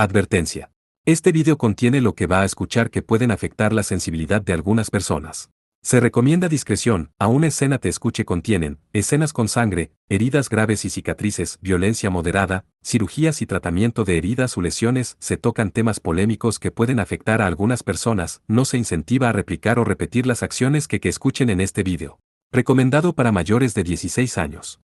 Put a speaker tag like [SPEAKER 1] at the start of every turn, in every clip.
[SPEAKER 1] Advertencia. Este video contiene lo que va a escuchar que pueden afectar la sensibilidad de algunas personas. Se recomienda discreción, a una escena te escuche contienen, escenas con sangre, heridas graves y cicatrices, violencia moderada, cirugías y tratamiento de heridas o lesiones, se tocan temas polémicos que pueden afectar a algunas personas, no se incentiva a replicar o repetir las acciones que escuchen en este video. Recomendado para mayores de 16 años.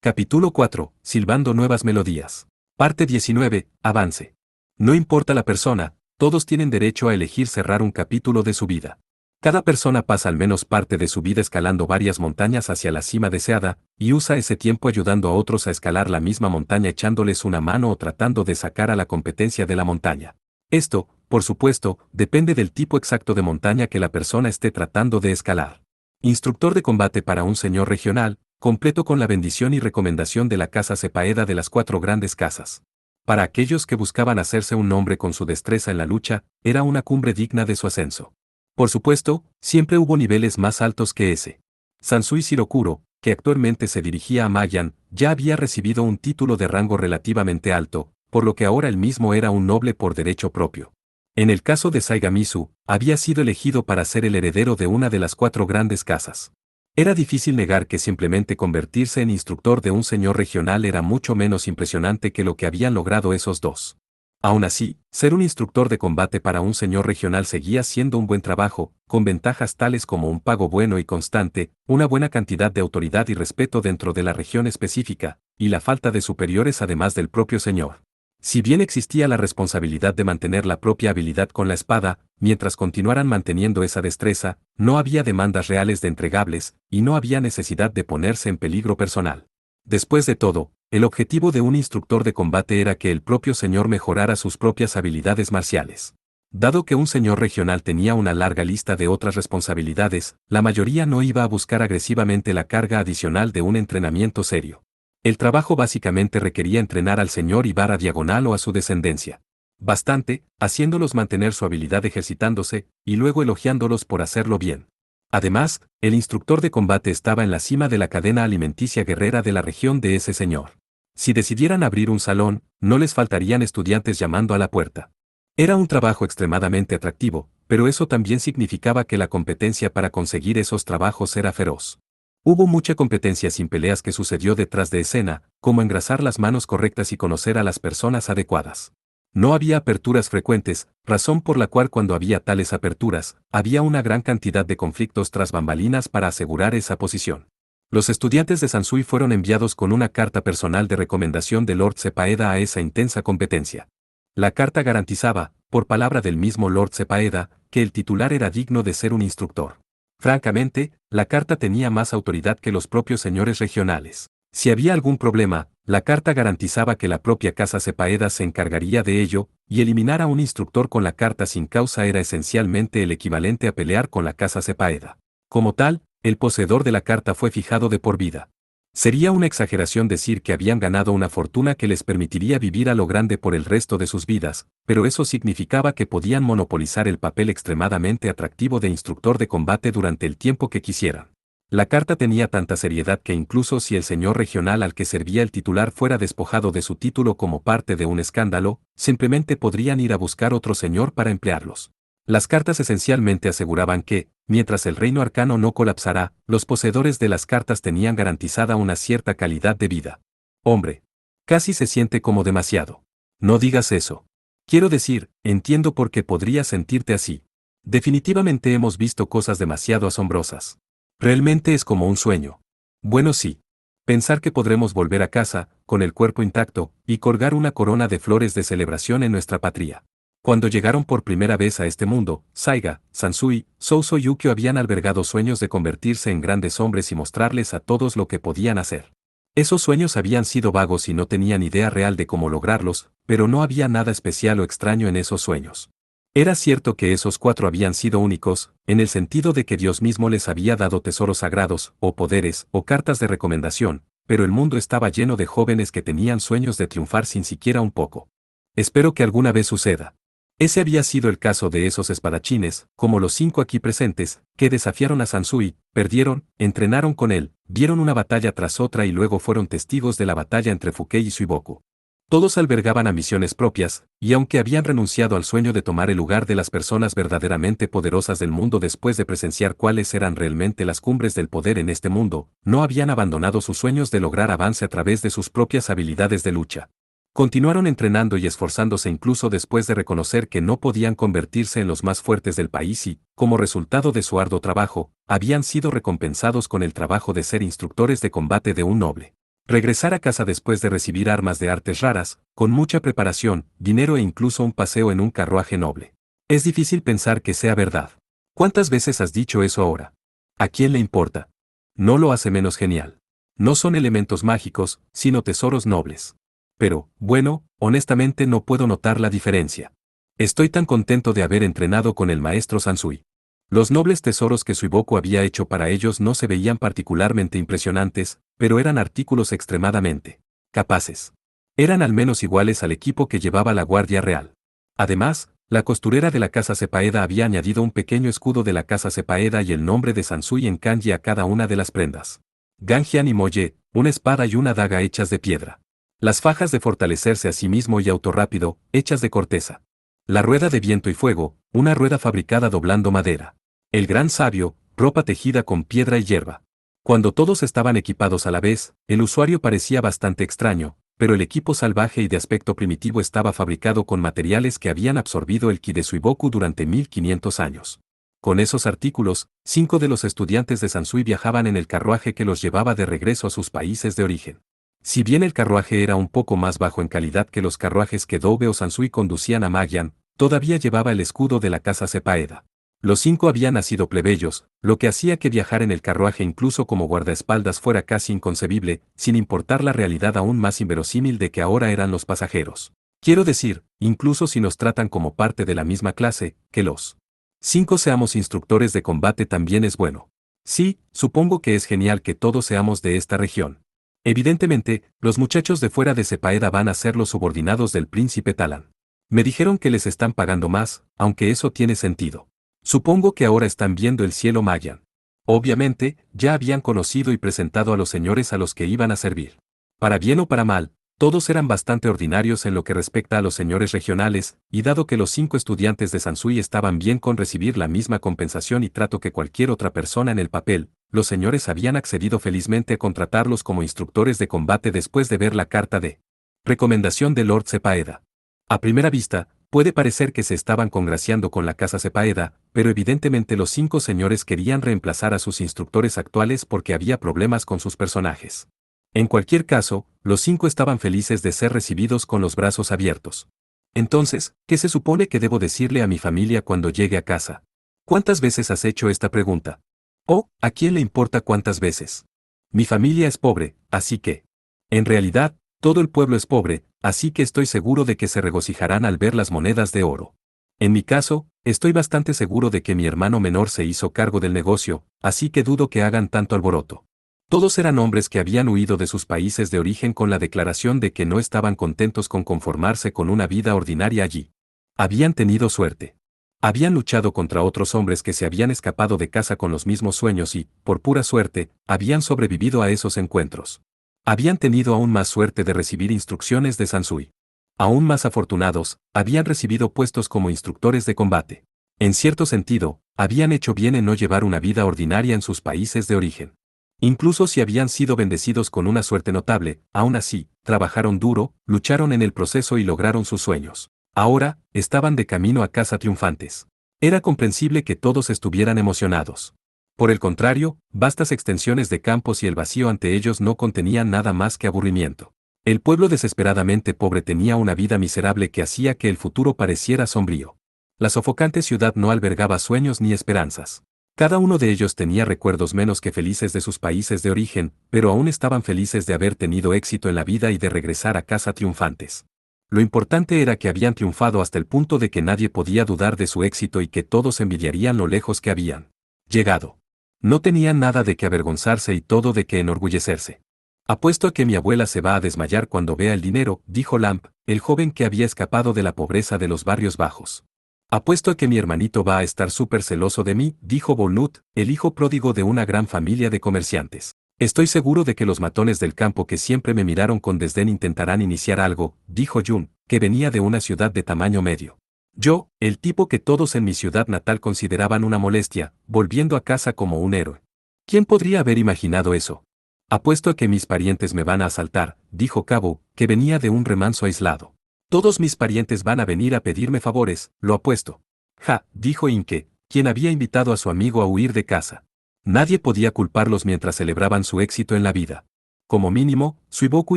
[SPEAKER 1] Capítulo 4. Silbando nuevas melodías. Parte 19. Avance. No importa la persona, todos tienen derecho a elegir cerrar un capítulo de su vida. Cada persona pasa al menos parte de su vida escalando varias montañas hacia la cima deseada, y usa ese tiempo ayudando a otros a escalar la misma montaña echándoles una mano o tratando de sacar a la competencia de la montaña. Esto, por supuesto, depende del tipo exacto de montaña que la persona esté tratando de escalar. Instructor de combate para un señor regional, completo con la bendición y recomendación de la Casa Cepaeda de las 4 grandes casas. Para aquellos que buscaban hacerse un nombre con su destreza en la lucha, era una cumbre digna de su ascenso. Por supuesto, siempre hubo niveles más altos que ese. Sansui Shirokuro, que actualmente se dirigía a Mayan, ya había recibido un título de rango relativamente alto, por lo que ahora él mismo era un noble por derecho propio. En el caso de Saigamisu, había sido elegido para ser el heredero de una de las 4 grandes casas. Era difícil negar que simplemente convertirse en instructor de un señor regional era mucho menos impresionante que lo que habían logrado esos dos. Aún así, ser un instructor de combate para un señor regional seguía siendo un buen trabajo, con ventajas tales como un pago bueno y constante, una buena cantidad de autoridad y respeto dentro de la región específica, y la falta de superiores además del propio señor. Si bien existía la responsabilidad de mantener la propia habilidad con la espada, mientras continuaran manteniendo esa destreza, no había demandas reales de entregables, y no había necesidad de ponerse en peligro personal. Después de todo, el objetivo de un instructor de combate era que el propio señor mejorara sus propias habilidades marciales. Dado que un señor regional tenía una larga lista de otras responsabilidades, la mayoría no iba a buscar agresivamente la carga adicional de un entrenamiento serio. El trabajo básicamente requería entrenar al señor y vara diagonal o a su descendencia. Bastante, haciéndolos mantener su habilidad ejercitándose, y luego elogiándolos por hacerlo bien. Además, el instructor de combate estaba en la cima de la cadena alimenticia guerrera de la región de ese señor. Si decidieran abrir un salón, no les faltarían estudiantes llamando a la puerta. Era un trabajo extremadamente atractivo, pero eso también significaba que la competencia para conseguir esos trabajos era feroz. Hubo mucha competencia sin peleas que sucedió detrás de escena, como engrasar las manos correctas y conocer a las personas adecuadas. No había aperturas frecuentes, razón por la cual cuando había tales aperturas, había una gran cantidad de conflictos tras bambalinas para asegurar esa posición. Los estudiantes de Sansui fueron enviados con una carta personal de recomendación de Lord Cepaeda a esa intensa competencia. La carta garantizaba, por palabra del mismo Lord Cepaeda, que el titular era digno de ser un instructor. Francamente, la carta tenía más autoridad que los propios señores regionales. Si había algún problema, la carta garantizaba que la propia Casa Cepaeda se encargaría de ello, y eliminar a un instructor con la carta sin causa era esencialmente el equivalente a pelear con la Casa Cepaeda. Como tal, el poseedor de la carta fue fijado de por vida. Sería una exageración decir que habían ganado una fortuna que les permitiría vivir a lo grande por el resto de sus vidas, pero eso significaba que podían monopolizar el papel extremadamente atractivo de instructor de combate durante el tiempo que quisieran. La carta tenía tanta seriedad que incluso si el señor regional al que servía el titular fuera despojado de su título como parte de un escándalo, simplemente podrían ir a buscar otro señor para emplearlos. Las cartas esencialmente aseguraban que, mientras el reino arcano no colapsará, los poseedores de las cartas tenían garantizada una cierta calidad de vida. Hombre, casi se siente como demasiado. No digas eso. Quiero decir, entiendo por qué podrías sentirte así. Definitivamente hemos visto cosas demasiado asombrosas. Realmente es como un sueño. Bueno, sí. Pensar que podremos volver a casa, con el cuerpo intacto, y colgar una corona de flores de celebración en nuestra patria. Cuando llegaron por primera vez a este mundo, Saiga, Sansui, Sousou y Yukio habían albergado sueños de convertirse en grandes hombres y mostrarles a todos lo que podían hacer. Esos sueños habían sido vagos y no tenían idea real de cómo lograrlos, pero no había nada especial o extraño en esos sueños. Era cierto que esos 4 habían sido únicos, en el sentido de que Dios mismo les había dado tesoros sagrados, o poderes, o cartas de recomendación, pero el mundo estaba lleno de jóvenes que tenían sueños de triunfar sin siquiera un poco. Espero que alguna vez suceda. Ese había sido el caso de esos espadachines, como los 5 aquí presentes, que desafiaron a Sansui, perdieron, entrenaron con él, vieron una batalla tras otra y luego fueron testigos de la batalla entre Fukei y Suiboku. Todos albergaban ambiciones propias, y aunque habían renunciado al sueño de tomar el lugar de las personas verdaderamente poderosas del mundo después de presenciar cuáles eran realmente las cumbres del poder en este mundo, no habían abandonado sus sueños de lograr avance a través de sus propias habilidades de lucha. Continuaron entrenando y esforzándose incluso después de reconocer que no podían convertirse en los más fuertes del país y, como resultado de su arduo trabajo, habían sido recompensados con el trabajo de ser instructores de combate de un noble. Regresar a casa después de recibir armas de artes raras, con mucha preparación, dinero e incluso un paseo en un carruaje noble. Es difícil pensar que sea verdad. ¿Cuántas veces has dicho eso ahora? ¿A quién le importa? No lo hace menos genial. No son elementos mágicos, sino tesoros nobles. Pero, bueno, honestamente no puedo notar la diferencia. Estoy tan contento de haber entrenado con el maestro Sansui. Los nobles tesoros que Suiboku había hecho para ellos no se veían particularmente impresionantes, pero eran artículos extremadamente capaces. Eran al menos iguales al equipo que llevaba la Guardia Real. Además, la costurera de la casa Sepaeda había añadido un pequeño escudo de la casa Sepaeda y el nombre de Sansui en kanji a cada una de las prendas. Ganjian y Moye, una espada y una daga hechas de piedra. Las fajas de fortalecerse a sí mismo y auto rápido, hechas de corteza. La rueda de viento y fuego, una rueda fabricada doblando madera. El gran sabio, ropa tejida con piedra y hierba. Cuando todos estaban equipados a la vez, el usuario parecía bastante extraño, pero el equipo salvaje y de aspecto primitivo estaba fabricado con materiales que habían absorbido el ki de Suiboku durante 1500 años. Con esos artículos, 5 de los estudiantes de Sansui viajaban en el carruaje que los llevaba de regreso a sus países de origen. Si bien el carruaje era un poco más bajo en calidad que los carruajes que Doube o Sansui conducían a Magian, todavía llevaba el escudo de la casa Sepaeda. Los 5 habían nacido plebeyos, lo que hacía que viajar en el carruaje incluso como guardaespaldas fuera casi inconcebible, sin importar la realidad aún más inverosímil de que ahora eran los pasajeros. Quiero decir, incluso si nos tratan como parte de la misma clase, que los 5 seamos instructores de combate también es bueno. Sí, supongo que es genial que todos seamos de esta región. Evidentemente, los muchachos de fuera de Sepaeda van a ser los subordinados del príncipe Talan. Me dijeron que les están pagando más, aunque eso tiene sentido. Supongo que ahora están viendo el cielo Magian. Obviamente, ya habían conocido y presentado a los señores a los que iban a servir. Para bien o para mal, todos eran bastante ordinarios en lo que respecta a los señores regionales, y dado que los 5 estudiantes de Sansui estaban bien con recibir la misma compensación y trato que cualquier otra persona en el papel, los señores habían accedido felizmente a contratarlos como instructores de combate después de ver la carta de recomendación de Lord Sepaeda. A primera vista, puede parecer que se estaban congraciando con la casa Sepaeda, pero evidentemente los 5 señores querían reemplazar a sus instructores actuales porque había problemas con sus personajes. En cualquier caso, los 5 estaban felices de ser recibidos con los brazos abiertos. Entonces, ¿qué se supone que debo decirle a mi familia cuando llegue a casa? ¿Cuántas veces has hecho esta pregunta? ¿O, a quién le importa cuántas veces? Mi familia es pobre, así que... En realidad, todo el pueblo es pobre, así que estoy seguro de que se regocijarán al ver las monedas de oro. En mi caso, estoy bastante seguro de que mi hermano menor se hizo cargo del negocio, así que dudo que hagan tanto alboroto. Todos eran hombres que habían huido de sus países de origen con la declaración de que no estaban contentos con conformarse con una vida ordinaria allí. Habían tenido suerte. Habían luchado contra otros hombres que se habían escapado de casa con los mismos sueños y, por pura suerte, habían sobrevivido a esos encuentros. Habían tenido aún más suerte de recibir instrucciones de Sansui. Aún más afortunados, habían recibido puestos como instructores de combate. En cierto sentido, habían hecho bien en no llevar una vida ordinaria en sus países de origen. Incluso si habían sido bendecidos con una suerte notable, aún así, trabajaron duro, lucharon en el proceso y lograron sus sueños. Ahora, estaban de camino a casa triunfantes. Era comprensible que todos estuvieran emocionados. Por el contrario, vastas extensiones de campos y el vacío ante ellos no contenían nada más que aburrimiento. El pueblo desesperadamente pobre tenía una vida miserable que hacía que el futuro pareciera sombrío. La sofocante ciudad no albergaba sueños ni esperanzas. Cada uno de ellos tenía recuerdos menos que felices de sus países de origen, pero aún estaban felices de haber tenido éxito en la vida y de regresar a casa triunfantes. Lo importante era que habían triunfado hasta el punto de que nadie podía dudar de su éxito y que todos envidiarían lo lejos que habían llegado. No tenían nada de qué avergonzarse y todo de qué enorgullecerse. Apuesto a que mi abuela se va a desmayar cuando vea el dinero, dijo Lamp, el joven que había escapado de la pobreza de los barrios bajos. Apuesto a que mi hermanito va a estar súper celoso de mí, dijo Volnut, el hijo pródigo de una gran familia de comerciantes. Estoy seguro de que los matones del campo que siempre me miraron con desdén intentarán iniciar algo, dijo Jun, que venía de una ciudad de tamaño medio. Yo, el tipo que todos en mi ciudad natal consideraban una molestia, volviendo a casa como un héroe. ¿Quién podría haber imaginado eso? Apuesto a que mis parientes me van a asaltar, dijo Cabo, que venía de un remanso aislado. Todos mis parientes van a venir a pedirme favores, lo apuesto. Ja, dijo Inke, quien había invitado a su amigo a huir de casa. Nadie podía culparlos mientras celebraban su éxito en la vida. Como mínimo, Suiboku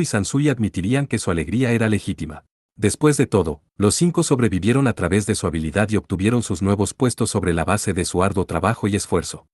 [SPEAKER 1] y Sansui admitirían que su alegría era legítima. Después de todo, los 5 sobrevivieron a través de su habilidad y obtuvieron sus nuevos puestos sobre la base de su arduo trabajo y esfuerzo.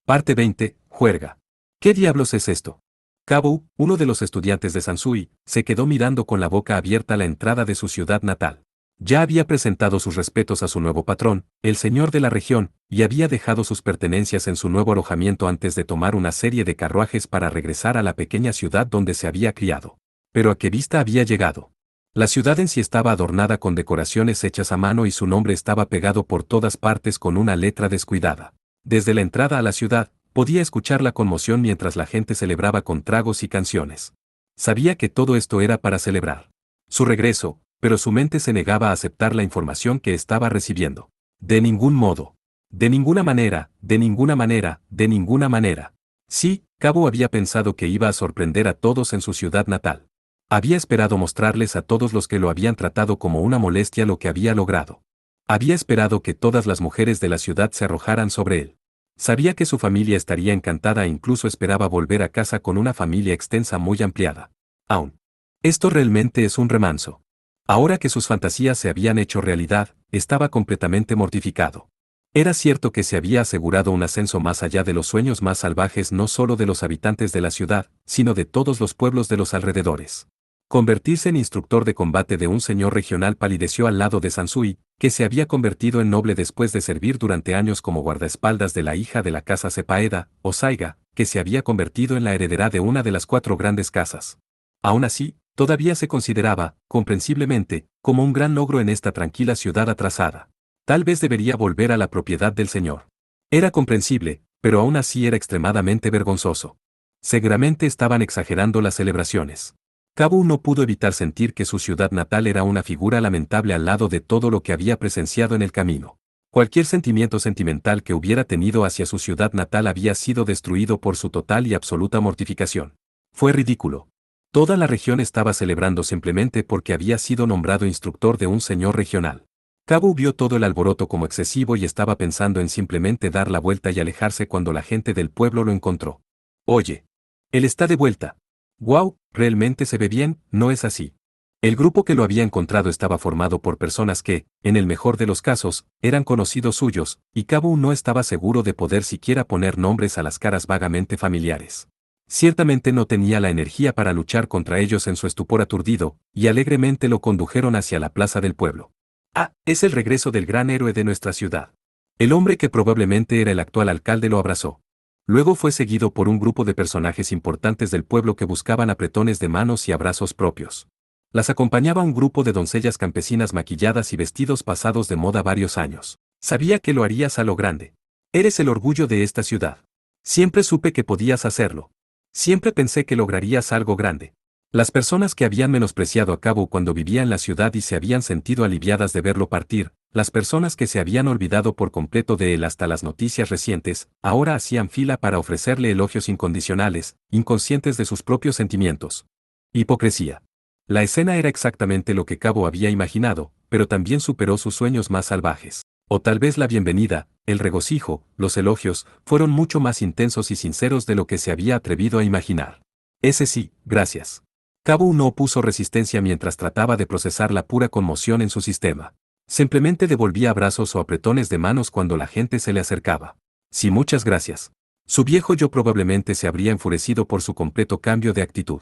[SPEAKER 1] Parte 20. Juerga. ¿Qué diablos es esto? Cabo, uno de los estudiantes de Sansui, se quedó mirando con la boca abierta a la entrada de su ciudad natal. Ya había presentado sus respetos a su nuevo patrón, el señor de la región, y había dejado sus pertenencias en su nuevo alojamiento antes de tomar una serie de carruajes para regresar a la pequeña ciudad donde se había criado. Pero ¿a qué vista había llegado? La ciudad en sí estaba adornada con decoraciones hechas a mano y su nombre estaba pegado por todas partes con una letra descuidada. Desde la entrada a la ciudad, podía escuchar la conmoción mientras la gente celebraba con tragos y canciones. Sabía que todo esto era para celebrar su regreso, pero su mente se negaba a aceptar la información que estaba recibiendo. De ningún modo. De ninguna manera, de ninguna manera, de ninguna manera. Sí, Cabo había pensado que iba a sorprender a todos en su ciudad natal. Había esperado mostrarles a todos los que lo habían tratado como una molestia lo que había logrado. Había esperado que todas las mujeres de la ciudad se arrojaran sobre él. Sabía que su familia estaría encantada e incluso esperaba volver a casa con una familia extensa muy ampliada. Aún. Esto realmente es un remanso. Ahora que sus fantasías se habían hecho realidad, estaba completamente mortificado. Era cierto que se había asegurado un ascenso más allá de los sueños más salvajes no solo de los habitantes de la ciudad, sino de todos los pueblos de los alrededores. Convertirse en instructor de combate de un señor regional palideció al lado de Sansui, que se había convertido en noble después de servir durante años como guardaespaldas de la hija de la casa Sepaeda, o Saiga, que se había convertido en la heredera de una de las 4 grandes casas. Aún así, todavía se consideraba, comprensiblemente, como un gran logro en esta tranquila ciudad atrasada. Tal vez debería volver a la propiedad del señor. Era comprensible, pero aún así era extremadamente vergonzoso. Seguramente estaban exagerando las celebraciones. Cabo no pudo evitar sentir que su ciudad natal era una figura lamentable al lado de todo lo que había presenciado en el camino. Cualquier sentimiento sentimental que hubiera tenido hacia su ciudad natal había sido destruido por su total y absoluta mortificación. Fue ridículo. Toda la región estaba celebrando simplemente porque había sido nombrado instructor de un señor regional. Cabo vio todo el alboroto como excesivo y estaba pensando en simplemente dar la vuelta y alejarse cuando la gente del pueblo lo encontró. Oye. Él está de vuelta. Wow, realmente se ve bien, ¿no es así? El grupo que lo había encontrado estaba formado por personas que, en el mejor de los casos, eran conocidos suyos, y Cabo no estaba seguro de poder siquiera poner nombres a las caras vagamente familiares. Ciertamente no tenía la energía para luchar contra ellos en su estupor aturdido, y alegremente lo condujeron hacia la plaza del pueblo. Ah, es el regreso del gran héroe de nuestra ciudad. El hombre que probablemente era el actual alcalde lo abrazó. Luego fue seguido por un grupo de personajes importantes del pueblo que buscaban apretones de manos y abrazos propios. Las acompañaba un grupo de doncellas campesinas maquilladas y vestidos pasados de moda varios años. Sabía que lo harías a lo grande. Eres el orgullo de esta ciudad. Siempre supe que podías hacerlo. Siempre pensé que lograrías algo grande. Las personas que habían menospreciado a Cabo cuando vivía en la ciudad y se habían sentido aliviadas de verlo partir, las personas que se habían olvidado por completo de él hasta las noticias recientes, ahora hacían fila para ofrecerle elogios incondicionales, inconscientes de sus propios sentimientos. Hipocresía. La escena era exactamente lo que Cabo había imaginado, pero también superó sus sueños más salvajes. O tal vez la bienvenida, el regocijo, los elogios, fueron mucho más intensos y sinceros de lo que se había atrevido a imaginar. Ese sí, gracias. Cabo no opuso resistencia mientras trataba de procesar la pura conmoción en su sistema. Simplemente devolvía abrazos o apretones de manos cuando la gente se le acercaba. Sí, muchas gracias. Su viejo yo probablemente se habría enfurecido por su completo cambio de actitud.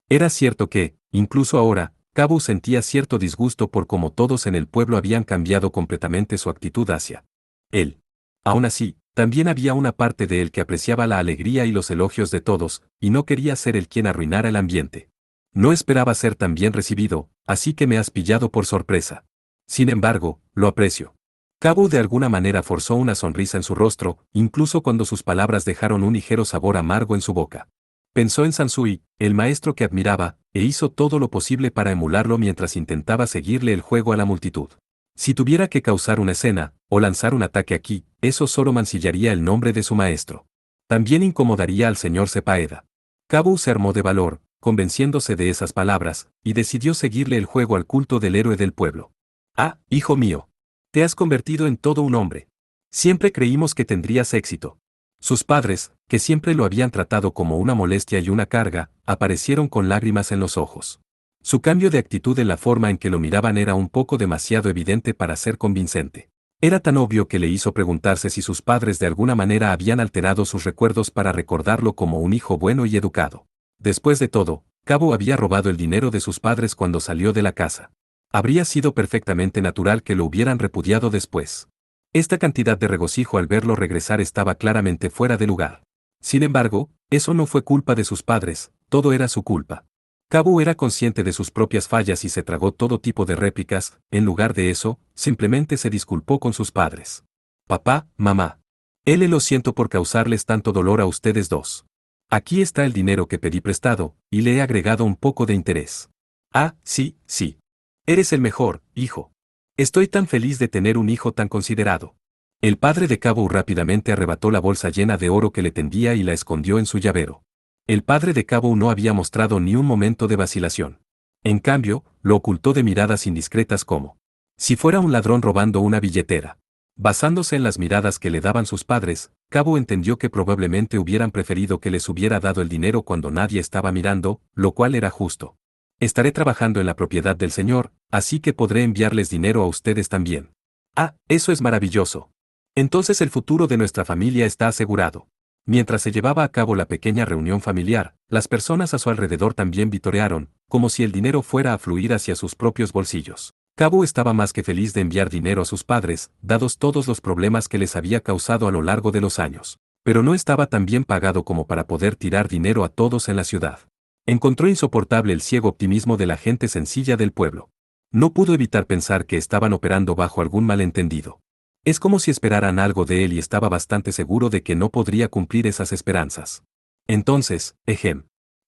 [SPEAKER 1] Era cierto que, incluso ahora, Cabo sentía cierto disgusto por cómo todos en el pueblo habían cambiado completamente su actitud hacia él. Aún así, también había una parte de él que apreciaba la alegría y los elogios de todos, y no quería ser el quien arruinara el ambiente. No esperaba ser tan bien recibido, así que me has pillado por sorpresa. Sin embargo, lo aprecio. Cabo de alguna manera forzó una sonrisa en su rostro, incluso cuando sus palabras dejaron un ligero sabor amargo en su boca. Pensó en Sansui, el maestro que admiraba, e hizo todo lo posible para emularlo mientras intentaba seguirle el juego a la multitud. Si tuviera que causar una escena, o lanzar un ataque aquí, eso solo mancillaría el nombre de su maestro. También incomodaría al señor Sepaeda. Cabo se armó de valor, convenciéndose de esas palabras, y decidió seguirle el juego al culto del héroe del pueblo. Ah, hijo mío. Te has convertido en todo un hombre. Siempre creímos que tendrías éxito. Sus padres, que siempre lo habían tratado como una molestia y una carga, aparecieron con lágrimas en los ojos. Su cambio de actitud en la forma en que lo miraban era un poco demasiado evidente para ser convincente. Era tan obvio que le hizo preguntarse si sus padres de alguna manera habían alterado sus recuerdos para recordarlo como un hijo bueno y educado. Después de todo, Cabo había robado el dinero de sus padres cuando salió de la casa. Habría sido perfectamente natural que lo hubieran repudiado después. Esta cantidad de regocijo al verlo regresar estaba claramente fuera de lugar. Sin embargo, eso no fue culpa de sus padres, todo era su culpa. Cabo era consciente de sus propias fallas y se tragó todo tipo de réplicas, en lugar de eso, simplemente se disculpó con sus padres. Papá, mamá. Lo siento por causarles tanto dolor a ustedes dos. Aquí está el dinero que pedí prestado, y le he agregado un poco de interés. Ah, sí, sí. Eres el mejor, hijo. Estoy tan feliz de tener un hijo tan considerado. El padre de Cabo rápidamente arrebató la bolsa llena de oro que le tendía y la escondió en su llavero. El padre de Cabo no había mostrado ni un momento de vacilación. En cambio, lo ocultó de miradas indiscretas como si fuera un ladrón robando una billetera. Basándose en las miradas que le daban sus padres, Cabo entendió que probablemente hubieran preferido que les hubiera dado el dinero cuando nadie estaba mirando, lo cual era justo. Estaré trabajando en la propiedad del Señor, así que podré enviarles dinero a ustedes también. Ah, eso es maravilloso. Entonces el futuro de nuestra familia está asegurado. Mientras se llevaba a cabo la pequeña reunión familiar, las personas a su alrededor también vitorearon, como si el dinero fuera a fluir hacia sus propios bolsillos. Cabo estaba más que feliz de enviar dinero a sus padres, dados todos los problemas que les había causado a lo largo de los años. Pero no estaba tan bien pagado como para poder tirar dinero a todos en la ciudad. Encontró insoportable el ciego optimismo de la gente sencilla del pueblo. No pudo evitar pensar que estaban operando bajo algún malentendido. Es como si esperaran algo de él y estaba bastante seguro de que no podría cumplir esas esperanzas. Entonces,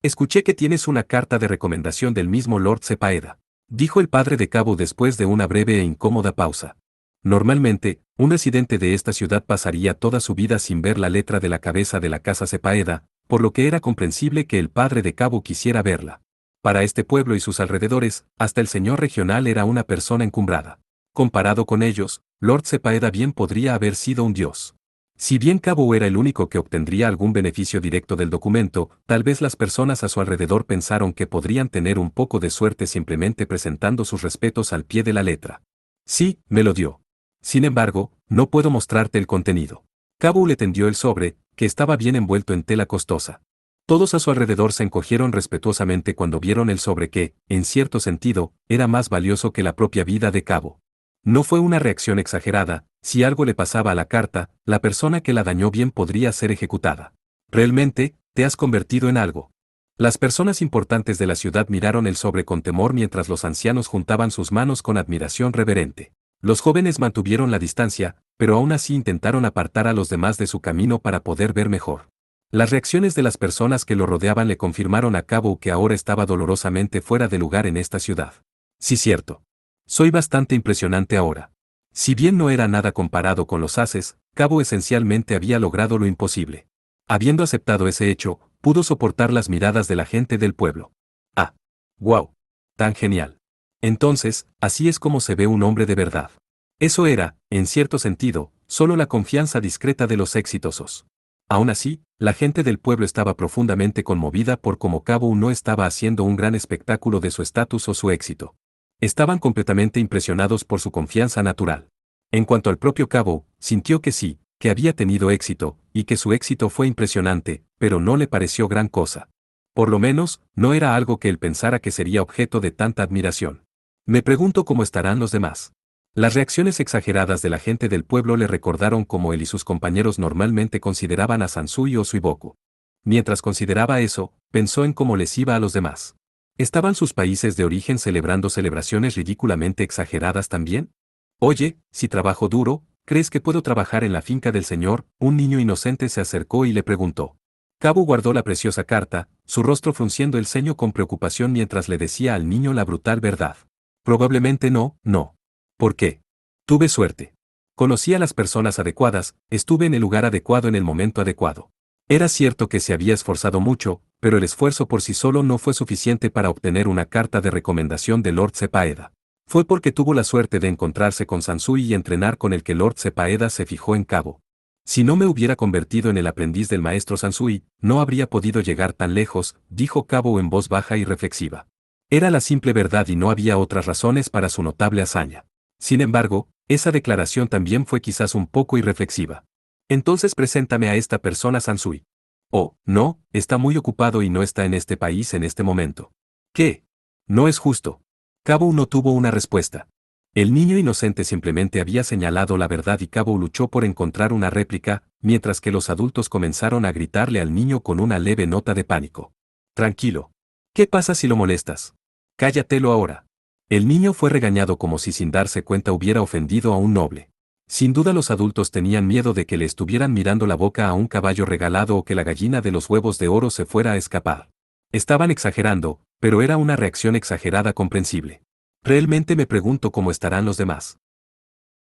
[SPEAKER 1] escuché que tienes una carta de recomendación del mismo Lord Sepaeda, dijo el padre de Cabo después de una breve e incómoda pausa. Normalmente, un residente de esta ciudad pasaría toda su vida sin ver la letra de la cabeza de la casa Sepaeda, por lo que era comprensible que el padre de Cabo quisiera verla. Para este pueblo y sus alrededores, hasta el señor regional era una persona encumbrada. Comparado con ellos, Lord Sepaeda bien podría haber sido un dios. Si bien Cabo era el único que obtendría algún beneficio directo del documento, tal vez las personas a su alrededor pensaron que podrían tener un poco de suerte simplemente presentando sus respetos al pie de la letra. Sí, me lo dio. Sin embargo, no puedo mostrarte el contenido. Cabo le tendió el sobre, que estaba bien envuelto en tela costosa. Todos a su alrededor se encogieron respetuosamente cuando vieron el sobre que, en cierto sentido, era más valioso que la propia vida de Cabo. No fue una reacción exagerada, si algo le pasaba a la carta, la persona que la dañó bien podría ser ejecutada. Realmente, te has convertido en algo. Las personas importantes de la ciudad miraron el sobre con temor mientras los ancianos juntaban sus manos con admiración reverente. Los jóvenes mantuvieron la distancia, pero aún así intentaron apartar a los demás de su camino para poder ver mejor. Las reacciones de las personas que lo rodeaban le confirmaron a Cabo que ahora estaba dolorosamente fuera de lugar en esta ciudad. Sí, cierto. Soy bastante impresionante ahora. Si bien no era nada comparado con los haces, Cabo esencialmente había logrado lo imposible. Habiendo aceptado ese hecho, pudo soportar las miradas de la gente del pueblo. Ah. ¡Wow! Tan genial. Entonces, así es como se ve un hombre de verdad. Eso era, en cierto sentido, solo la confianza discreta de los exitosos. Aún así, la gente del pueblo estaba profundamente conmovida por cómo Cabo no estaba haciendo un gran espectáculo de su estatus o su éxito. Estaban completamente impresionados por su confianza natural. En cuanto al propio Cabo, sintió que sí, que había tenido éxito, y que su éxito fue impresionante, pero no le pareció gran cosa. Por lo menos, no era algo que él pensara que sería objeto de tanta admiración. Me pregunto cómo estarán los demás. Las reacciones exageradas de la gente del pueblo le recordaron cómo él y sus compañeros normalmente consideraban a Sansui o Suiboku. Mientras consideraba eso, pensó en cómo les iba a los demás. ¿Estaban sus países de origen celebrando celebraciones ridículamente exageradas también? Oye, si trabajo duro, ¿crees que puedo trabajar en la finca del Señor? Un niño inocente se acercó y le preguntó. Cabo guardó la preciosa carta, su rostro frunciendo el ceño con preocupación mientras le decía al niño la brutal verdad. Probablemente no, no. ¿Por qué? Tuve suerte. Conocí a las personas adecuadas, estuve en el lugar adecuado en el momento adecuado. Era cierto que se había esforzado mucho, pero el esfuerzo por sí solo no fue suficiente para obtener una carta de recomendación de Lord Sepaeda. Fue porque tuvo la suerte de encontrarse con Sansui y entrenar con el que Lord Sepaeda se fijó en Cabo. Si no me hubiera convertido en el aprendiz del maestro Sansui, no habría podido llegar tan lejos, dijo Cabo en voz baja y reflexiva. Era la simple verdad y no había otras razones para su notable hazaña. Sin embargo, esa declaración también fue quizás un poco irreflexiva. Entonces preséntame a esta persona Sansui. Oh, no, está muy ocupado y no está en este país en este momento. ¿Qué? No es justo. Cabo no tuvo una respuesta. El niño inocente simplemente había señalado la verdad y Cabo luchó por encontrar una réplica, mientras que los adultos comenzaron a gritarle al niño con una leve nota de pánico. Tranquilo. ¿Qué pasa si lo molestas? Cállatelo ahora. El niño fue regañado como si sin darse cuenta hubiera ofendido a un noble. Sin duda los adultos tenían miedo de que le estuvieran mirando la boca a un caballo regalado o que la gallina de los huevos de oro se fuera a escapar. Estaban exagerando, pero era una reacción exagerada comprensible. Realmente me pregunto cómo estarán los demás.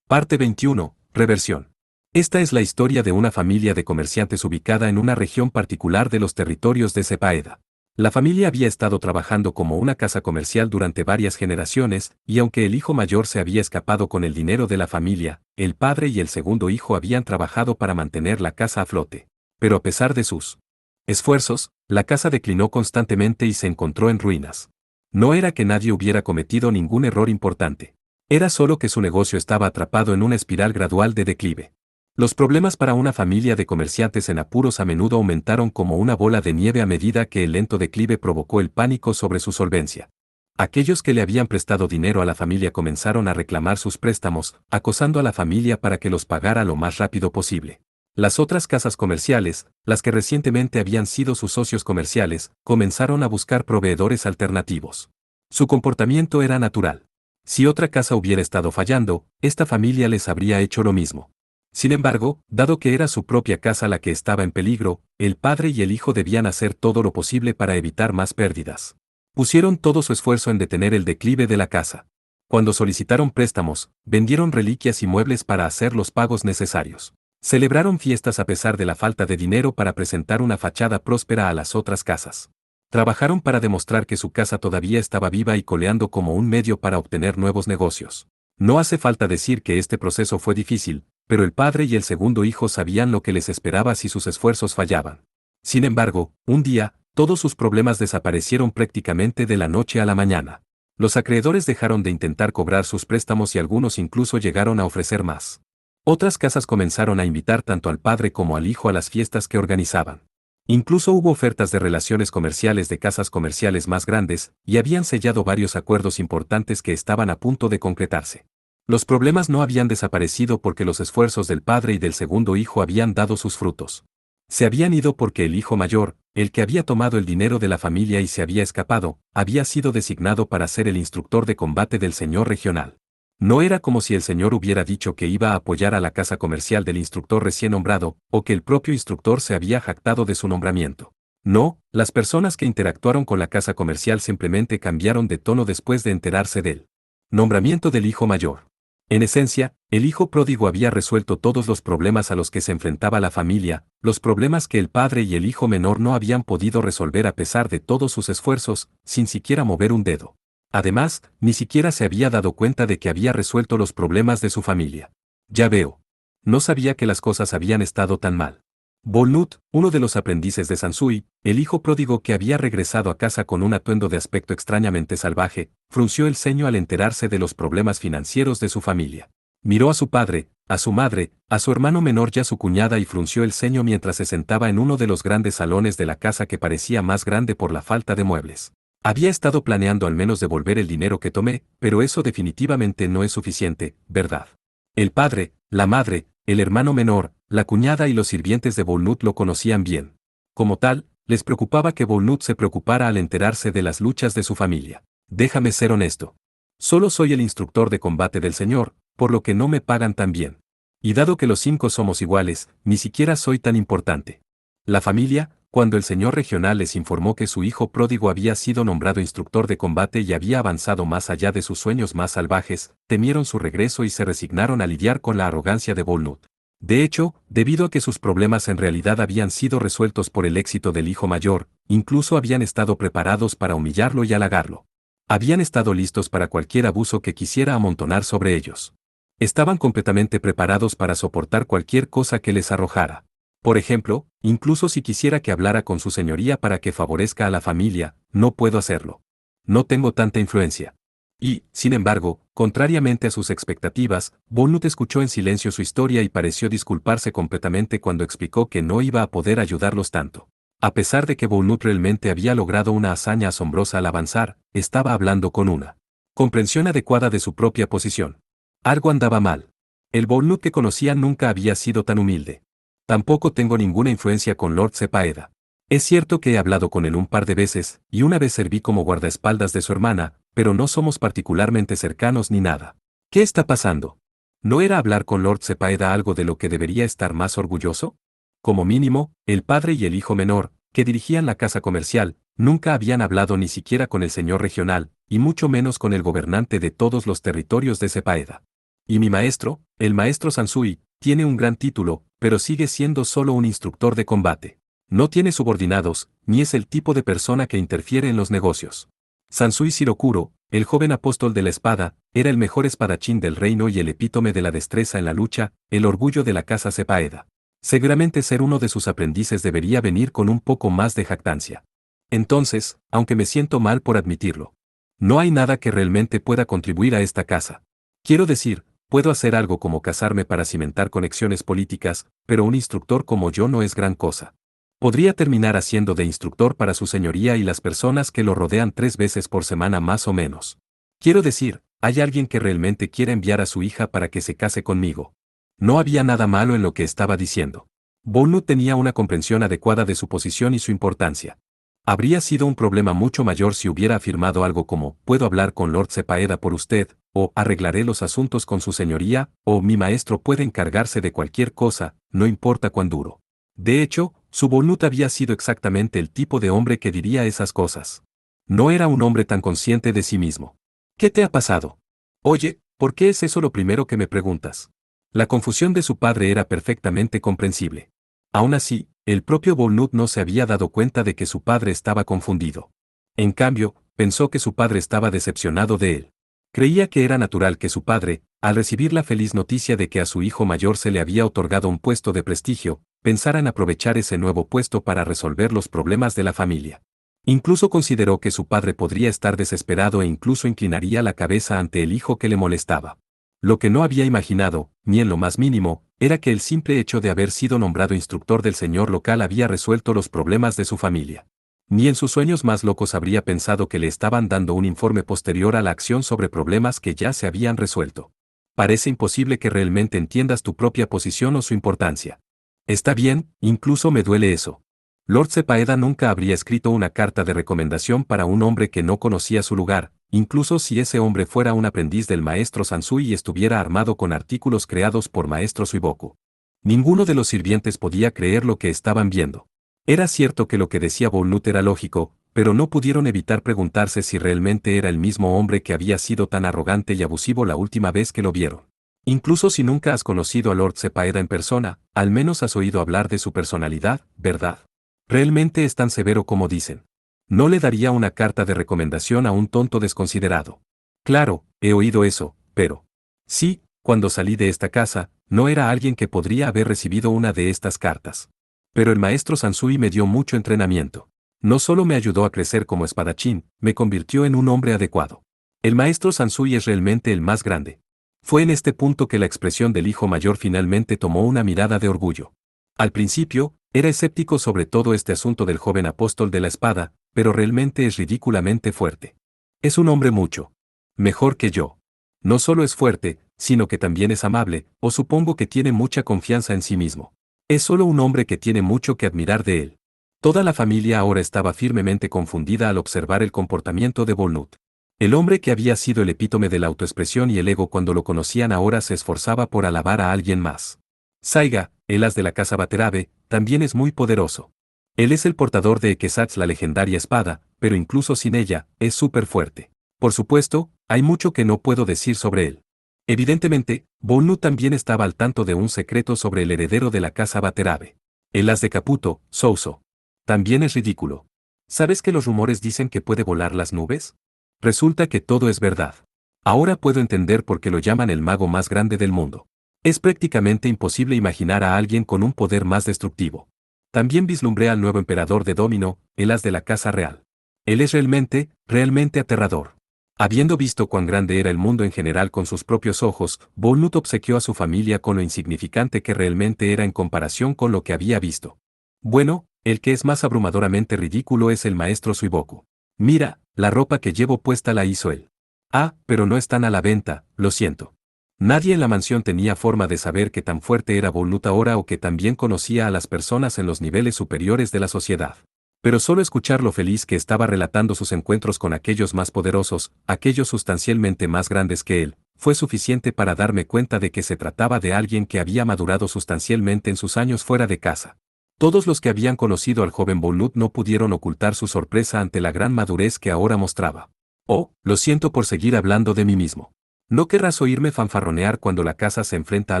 [SPEAKER 1] Parte 21. Reversión. Esta es la historia de una familia de comerciantes ubicada en una región particular de los territorios de Sepaeda. La familia había estado trabajando como una casa comercial durante varias generaciones, y aunque el hijo mayor se había escapado con el dinero de la familia, el padre y el segundo hijo habían trabajado para mantener la casa a flote. Pero a pesar de sus esfuerzos, la casa declinó constantemente y se encontró en ruinas. No era que nadie hubiera cometido ningún error importante. Era solo que su negocio estaba atrapado en una espiral gradual de declive. Los problemas para una familia de comerciantes en apuros a menudo aumentaron como una bola de nieve a medida que el lento declive provocó el pánico sobre su solvencia. Aquellos que le habían prestado dinero a la familia comenzaron a reclamar sus préstamos, acosando a la familia para que los pagara lo más rápido posible. Las otras casas comerciales, las que recientemente habían sido sus socios comerciales, comenzaron a buscar proveedores alternativos. Su comportamiento era natural. Si otra casa hubiera estado fallando, esta familia les habría hecho lo mismo. Sin embargo, dado que era su propia casa la que estaba en peligro, el padre y el hijo debían hacer todo lo posible para evitar más pérdidas. Pusieron todo su esfuerzo en detener el declive de la casa. Cuando solicitaron préstamos, vendieron reliquias y muebles para hacer los pagos necesarios. Celebraron fiestas a pesar de la falta de dinero para presentar una fachada próspera a las otras casas. Trabajaron para demostrar que su casa todavía estaba viva y coleando como un medio para obtener nuevos negocios. No hace falta decir que este proceso fue difícil, pero el padre y el segundo hijo sabían lo que les esperaba si sus esfuerzos fallaban. Sin embargo, un día, todos sus problemas desaparecieron prácticamente de la noche a la mañana. Los acreedores dejaron de intentar cobrar sus préstamos y algunos incluso llegaron a ofrecer más. Otras casas comenzaron a invitar tanto al padre como al hijo a las fiestas que organizaban. Incluso hubo ofertas de relaciones comerciales de casas comerciales más grandes, y habían sellado varios acuerdos importantes que estaban a punto de concretarse. Los problemas no habían desaparecido porque los esfuerzos del padre y del segundo hijo habían dado sus frutos. Se habían ido porque el hijo mayor, el que había tomado el dinero de la familia y se había escapado, había sido designado para ser el instructor de combate del señor regional. No era como si el señor hubiera dicho que iba a apoyar a la casa comercial del instructor recién nombrado, o que el propio instructor se había jactado de su nombramiento. No, las personas que interactuaron con la casa comercial simplemente cambiaron de tono después de enterarse del nombramiento del hijo mayor. En esencia, el hijo pródigo había resuelto todos los problemas a los que se enfrentaba la familia, los problemas que el padre y el hijo menor no habían podido resolver a pesar de todos sus esfuerzos, sin siquiera mover un dedo. Además, ni siquiera se había dado cuenta de que había resuelto los problemas de su familia. Ya veo. No sabía que las cosas habían estado tan mal. Volnut, uno de los aprendices de Sansui, el hijo pródigo que había regresado a casa con un atuendo de aspecto extrañamente salvaje, frunció el ceño al enterarse de los problemas financieros de su familia. Miró a su padre, a su madre, a su hermano menor y a su cuñada y frunció el ceño mientras se sentaba en uno de los grandes salones de la casa que parecía más grande por la falta de muebles. Había estado planeando al menos devolver el dinero que tomé, pero eso definitivamente no es suficiente, ¿verdad? El padre, la madre, el hermano menor, la cuñada y los sirvientes de Volnut lo conocían bien. Como tal, Les preocupaba que Volnut se preocupara al enterarse de las luchas de su familia. Déjame ser honesto. Solo soy el instructor de combate del Señor, por lo que no me pagan tan bien. Y dado que los 5 somos iguales, ni siquiera soy tan importante. La familia, cuando el señor regional les informó que su hijo pródigo había sido nombrado instructor de combate y había avanzado más allá de sus sueños más salvajes, temieron su regreso y se resignaron a lidiar con la arrogancia de Volnut. De hecho, debido a que sus problemas en realidad habían sido resueltos por el éxito del hijo mayor, incluso habían estado preparados para humillarlo y halagarlo. Habían estado listos para cualquier abuso que quisiera amontonar sobre ellos. Estaban completamente preparados para soportar cualquier cosa que les arrojara. Por ejemplo, incluso si quisiera que hablara con su señoría para que favorezca a la familia, no puedo hacerlo. No tengo tanta influencia. Y, sin embargo, contrariamente a sus expectativas, Volnut escuchó en silencio su historia y pareció disculparse completamente cuando explicó que no iba a poder ayudarlos tanto. A pesar de que Volnut realmente había logrado una hazaña asombrosa al avanzar, estaba hablando con una comprensión adecuada de su propia posición. Algo andaba mal. El Volnut que conocía nunca había sido tan humilde. Tampoco tengo ninguna influencia con Lord Sepaeda. Es cierto que he hablado con él un par de veces, y una vez serví como guardaespaldas de su hermana, pero no somos particularmente cercanos ni nada. ¿Qué está pasando? ¿No era hablar con Lord Sepaeda algo de lo que debería estar más orgulloso? Como mínimo, el padre y el hijo menor, que dirigían la casa comercial, nunca habían hablado ni siquiera con el señor regional, y mucho menos con el gobernante de todos los territorios de Sepaeda. Y mi maestro, el maestro Sansui, tiene un gran título, pero sigue siendo solo un instructor de combate. No tiene subordinados, ni es el tipo de persona que interfiere en los negocios. Sansui Shirokuro, el joven apóstol de la espada, era el mejor espadachín del reino y el epítome de la destreza en la lucha, el orgullo de la casa Sepaeda. Seguramente ser uno de sus aprendices debería venir con un poco más de jactancia. Entonces, aunque me siento mal por admitirlo, no hay nada que realmente pueda contribuir a esta casa. Quiero decir, puedo hacer algo como casarme para cimentar conexiones políticas, pero un instructor como yo no es gran cosa. Podría terminar haciendo de instructor para su señoría y las personas que lo rodean 3 veces por semana más o menos. Quiero decir, hay alguien que realmente quiere enviar a su hija para que se case conmigo. No había nada malo en lo que estaba diciendo. Volnut tenía una comprensión adecuada de su posición y su importancia. Habría sido un problema mucho mayor si hubiera afirmado algo como, puedo hablar con Lord Sepaeda por usted, o arreglaré los asuntos con su señoría, o mi maestro puede encargarse de cualquier cosa, no importa cuán duro. De hecho, su Volnut había sido exactamente el tipo de hombre que diría esas cosas. No era un hombre tan consciente de sí mismo. ¿Qué te ha pasado? Oye, ¿por qué es eso lo primero que me preguntas? La confusión de su padre era perfectamente comprensible. Aún así, el propio Volnut no se había dado cuenta de que su padre estaba confundido. En cambio, pensó que su padre estaba decepcionado de él. Creía que era natural que su padre, al recibir la feliz noticia de que a su hijo mayor se le había otorgado un puesto de prestigio, pensara en aprovechar ese nuevo puesto para resolver los problemas de la familia. Incluso consideró que su padre podría estar desesperado e incluso inclinaría la cabeza ante el hijo que le molestaba. Lo que no había imaginado, ni en lo más mínimo, era que el simple hecho de haber sido nombrado instructor del señor local había resuelto los problemas de su familia. Ni en sus sueños más locos habría pensado que le estaban dando un informe posterior a la acción sobre problemas que ya se habían resuelto. Parece imposible que realmente entiendas tu propia posición o su importancia. Está bien, incluso me duele eso. Lord Sepaeda nunca habría escrito una carta de recomendación para un hombre que no conocía su lugar, incluso si ese hombre fuera un aprendiz del maestro Sansui y estuviera armado con artículos creados por maestro Suiboku. Ninguno de los sirvientes podía creer lo que estaban viendo. Era cierto que lo que decía Volnut era lógico, pero no pudieron evitar preguntarse si realmente era el mismo hombre que había sido tan arrogante y abusivo la última vez que lo vieron. Incluso si nunca has conocido a Lord Sepaeda en persona, al menos has oído hablar de su personalidad, ¿verdad? Realmente es tan severo como dicen. No le daría una carta de recomendación a un tonto desconsiderado. Claro, he oído eso, pero... Sí, cuando salí de esta casa, no era alguien que podría haber recibido una de estas cartas. Pero el maestro Sansui me dio mucho entrenamiento. No solo me ayudó a crecer como espadachín, me convirtió en un hombre adecuado. El maestro Sansui es realmente el más grande. Fue en este punto que la expresión del hijo mayor finalmente tomó una mirada de orgullo. Al principio, era escéptico sobre todo este asunto del joven apóstol de la espada, pero realmente es ridículamente fuerte. Es un hombre mucho mejor que yo. No solo es fuerte, sino que también es amable, o supongo que tiene mucha confianza en sí mismo. Es solo un hombre que tiene mucho que admirar de él. Toda la familia ahora estaba firmemente confundida al observar el comportamiento de Volnut. El hombre que había sido el epítome de la autoexpresión y el ego cuando lo conocían ahora se esforzaba por alabar a alguien más. Saiga, el as de la casa Baterabe, también es muy poderoso. Él es el portador de Equesats, la legendaria espada, pero incluso sin ella, es súper fuerte. Por supuesto, hay mucho que no puedo decir sobre él. Evidentemente, Volnut también estaba al tanto de un secreto sobre el heredero de la casa Baterabe. El as de Caputo, Souso. También es ridículo. ¿Sabes que los rumores dicen que puede volar las nubes? Resulta que todo es verdad. Ahora puedo entender por qué lo llaman el mago más grande del mundo. Es prácticamente imposible imaginar a alguien con un poder más destructivo. También vislumbré al nuevo emperador de Domino, el as de la casa real. Él es realmente aterrador. Habiendo visto cuán grande era el mundo en general con sus propios ojos, Volnut obsequió a su familia con lo insignificante que realmente era en comparación con lo que había visto. Bueno, el que es más abrumadoramente ridículo es el maestro Suiboku. Mira, la ropa que llevo puesta la hizo él. Ah, pero no están a la venta, lo siento. Nadie en la mansión tenía forma de saber qué tan fuerte era Volnut ahora o que también conocía a las personas en los niveles superiores de la sociedad. Pero solo escuchar lo feliz que estaba relatando sus encuentros con aquellos más poderosos, aquellos sustancialmente más grandes que él, fue suficiente para darme cuenta de que se trataba de alguien que había madurado sustancialmente en sus años fuera de casa. Todos los que habían conocido al joven Volnut no pudieron ocultar su sorpresa ante la gran madurez que ahora mostraba. Oh, lo siento por seguir hablando de mí mismo. No querrás oírme fanfarronear cuando la casa se enfrenta a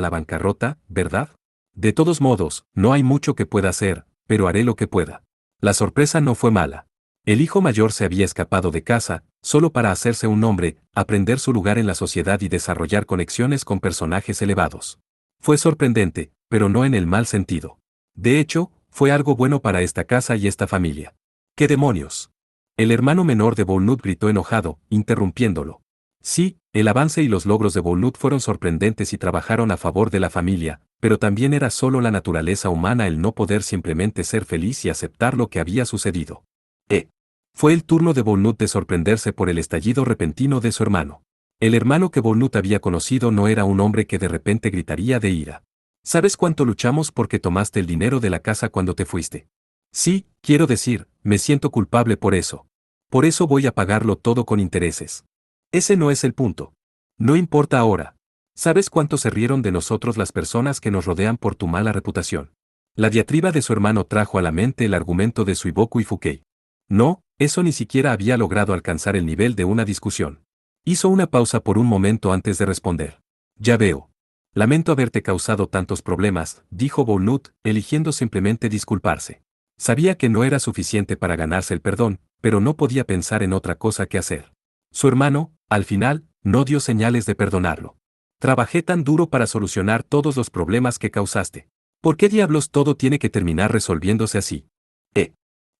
[SPEAKER 1] la bancarrota, ¿verdad? De todos modos, no hay mucho que pueda hacer, pero haré lo que pueda. La sorpresa no fue mala. El hijo mayor se había escapado de casa, solo para hacerse un nombre, aprender su lugar en la sociedad y desarrollar conexiones con personajes elevados. Fue sorprendente, pero no en el mal sentido. De hecho, fue algo bueno para esta casa y esta familia. ¡Qué demonios! El hermano menor de Volnut gritó enojado, interrumpiéndolo. Sí, el avance y los logros de Volnut fueron sorprendentes y trabajaron a favor de la familia, pero también era solo la naturaleza humana el no poder simplemente ser feliz y aceptar lo que había sucedido. Fue el turno de Volnut de sorprenderse por el estallido repentino de su hermano. El hermano que Volnut había conocido no era un hombre que de repente gritaría de ira. ¿Sabes cuánto luchamos porque tomaste el dinero de la casa cuando te fuiste? Sí, quiero decir, me siento culpable por eso. Por eso voy a pagarlo todo con intereses. Ese no es el punto. No importa ahora. ¿Sabes cuánto se rieron de nosotros las personas que nos rodean por tu mala reputación? La diatriba de su hermano trajo a la mente el argumento de Suiboku y Fukei. No, eso ni siquiera había logrado alcanzar el nivel de una discusión. Hizo una pausa por un momento antes de responder. Ya veo. Lamento haberte causado tantos problemas, dijo Volnut, eligiendo simplemente disculparse. Sabía que no era suficiente para ganarse el perdón, pero no podía pensar en otra cosa que hacer. Su hermano, al final, no dio señales de perdonarlo. Trabajé tan duro para solucionar todos los problemas que causaste. ¿Por qué diablos todo tiene que terminar resolviéndose así?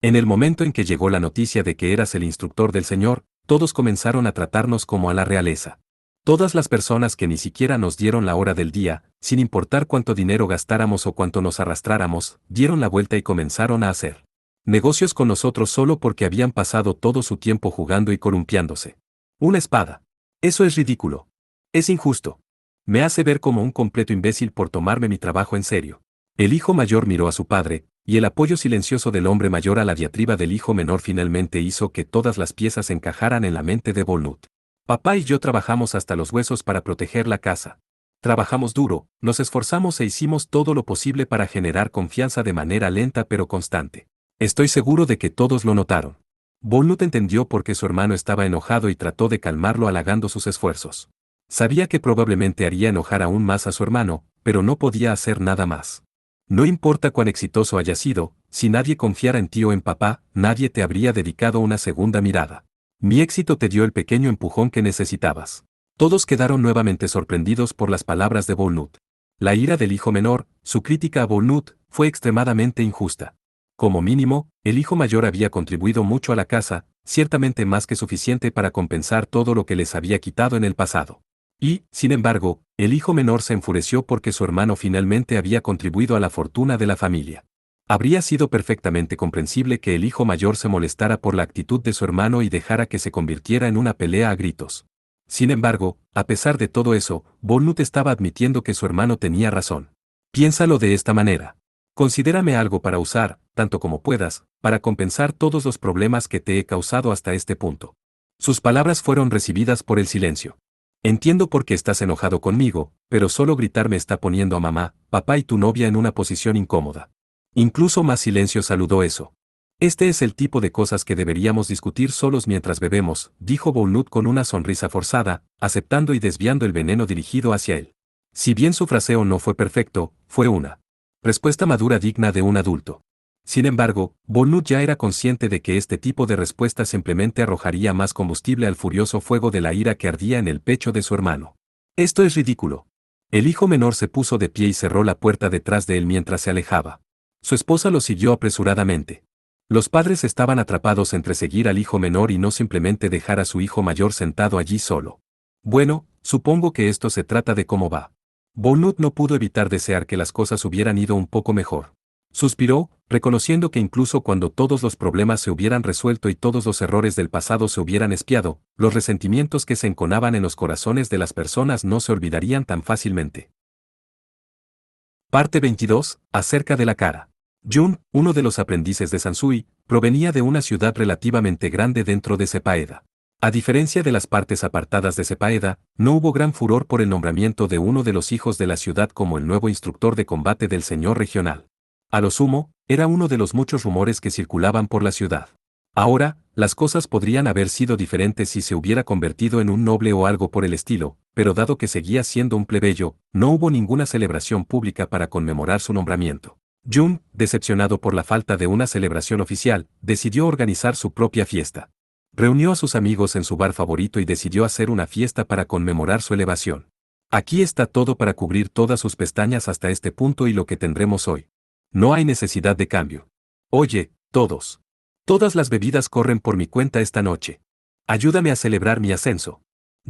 [SPEAKER 1] En el momento en que llegó la noticia de que eras el instructor del Señor, todos comenzaron a tratarnos como a la realeza. Todas las personas que ni siquiera nos dieron la hora del día, sin importar cuánto dinero gastáramos o cuánto nos arrastráramos, dieron la vuelta y comenzaron a hacer negocios con nosotros solo porque habían pasado todo su tiempo jugando y columpiándose. Una espada. Eso es ridículo. Es injusto. Me hace ver como un completo imbécil por tomarme mi trabajo en serio. El hijo mayor miró a su padre, y el apoyo silencioso del hombre mayor a la diatriba del hijo menor finalmente hizo que todas las piezas encajaran en la mente de Volnut. Papá y yo trabajamos hasta los huesos para proteger la casa. Trabajamos duro, nos esforzamos e hicimos todo lo posible para generar confianza de manera lenta pero constante. Estoy seguro de que todos lo notaron. Volnut entendió por qué su hermano estaba enojado y trató de calmarlo halagando sus esfuerzos. Sabía que probablemente haría enojar aún más a su hermano, pero no podía hacer nada más. No importa cuán exitoso haya sido, si nadie confiara en ti o en papá, nadie te habría dedicado una segunda mirada. Mi éxito te dio el pequeño empujón que necesitabas. Todos quedaron nuevamente sorprendidos por las palabras de Volnut. La ira del hijo menor, su crítica a Volnut, fue extremadamente injusta. Como mínimo, el hijo mayor había contribuido mucho a la casa, ciertamente más que suficiente para compensar todo lo que les había quitado en el pasado. Y, sin embargo, el hijo menor se enfureció porque su hermano finalmente había contribuido a la fortuna de la familia. Habría sido perfectamente comprensible que el hijo mayor se molestara por la actitud de su hermano y dejara que se convirtiera en una pelea a gritos. Sin embargo, a pesar de todo eso, Volnut estaba admitiendo que su hermano tenía razón. Piénsalo de esta manera. Considérame algo para usar, tanto como puedas, para compensar todos los problemas que te he causado hasta este punto. Sus palabras fueron recibidas por el silencio. Entiendo por qué estás enojado conmigo, pero solo gritar me está poniendo a mamá, papá y tu novia en una posición incómoda. Incluso más silencio saludó eso. Este es el tipo de cosas que deberíamos discutir solos mientras bebemos, dijo Boulnut con una sonrisa forzada, aceptando y desviando el veneno dirigido hacia él. Si bien su fraseo no fue perfecto, fue una respuesta madura digna de un adulto. Sin embargo, Boulnut ya era consciente de que este tipo de respuesta simplemente arrojaría más combustible al furioso fuego de la ira que ardía en el pecho de su hermano. Esto es ridículo. El hijo menor se puso de pie y cerró la puerta detrás de él mientras se alejaba. Su esposa lo siguió apresuradamente. Los padres estaban atrapados entre seguir al hijo menor y no simplemente dejar a su hijo mayor sentado allí solo. Bueno, supongo que esto se trata de cómo va. Boulnut no pudo evitar desear que las cosas hubieran ido un poco mejor. Suspiró, reconociendo que incluso cuando todos los problemas se hubieran resuelto y todos los errores del pasado se hubieran expiado, los resentimientos que se enconaban en los corazones de las personas no se olvidarían tan fácilmente. Parte 22. Acerca de la cara. Jun, uno de los aprendices de Sansui, provenía de una ciudad relativamente grande dentro de Sepaeda. A diferencia de las partes apartadas de Sepaeda, no hubo gran furor por el nombramiento de uno de los hijos de la ciudad como el nuevo instructor de combate del señor regional. A lo sumo, era uno de los muchos rumores que circulaban por la ciudad. Ahora, las cosas podrían haber sido diferentes si se hubiera convertido en un noble o algo por el estilo, pero dado que seguía siendo un plebeyo, no hubo ninguna celebración pública para conmemorar su nombramiento. Jun, decepcionado por la falta de una celebración oficial, decidió organizar su propia fiesta. Reunió a sus amigos en su bar favorito y decidió hacer una fiesta para conmemorar su elevación. Aquí está todo para cubrir todas sus pestañas hasta este punto y lo que tendremos hoy. No hay necesidad de cambio. Oye, todos. Todas las bebidas corren por mi cuenta esta noche. Ayúdame a celebrar mi ascenso.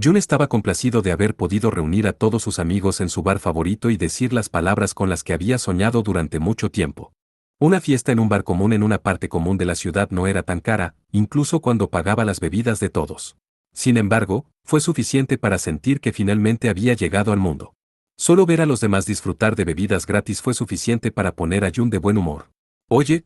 [SPEAKER 1] Jun estaba complacido de haber podido reunir a todos sus amigos en su bar favorito y decir las palabras con las que había soñado durante mucho tiempo. Una fiesta en un bar común en una parte común de la ciudad no era tan cara, incluso cuando pagaba las bebidas de todos. Sin embargo, fue suficiente para sentir que finalmente había llegado al mundo. Solo ver a los demás disfrutar de bebidas gratis fue suficiente para poner a Jun de buen humor. Oye,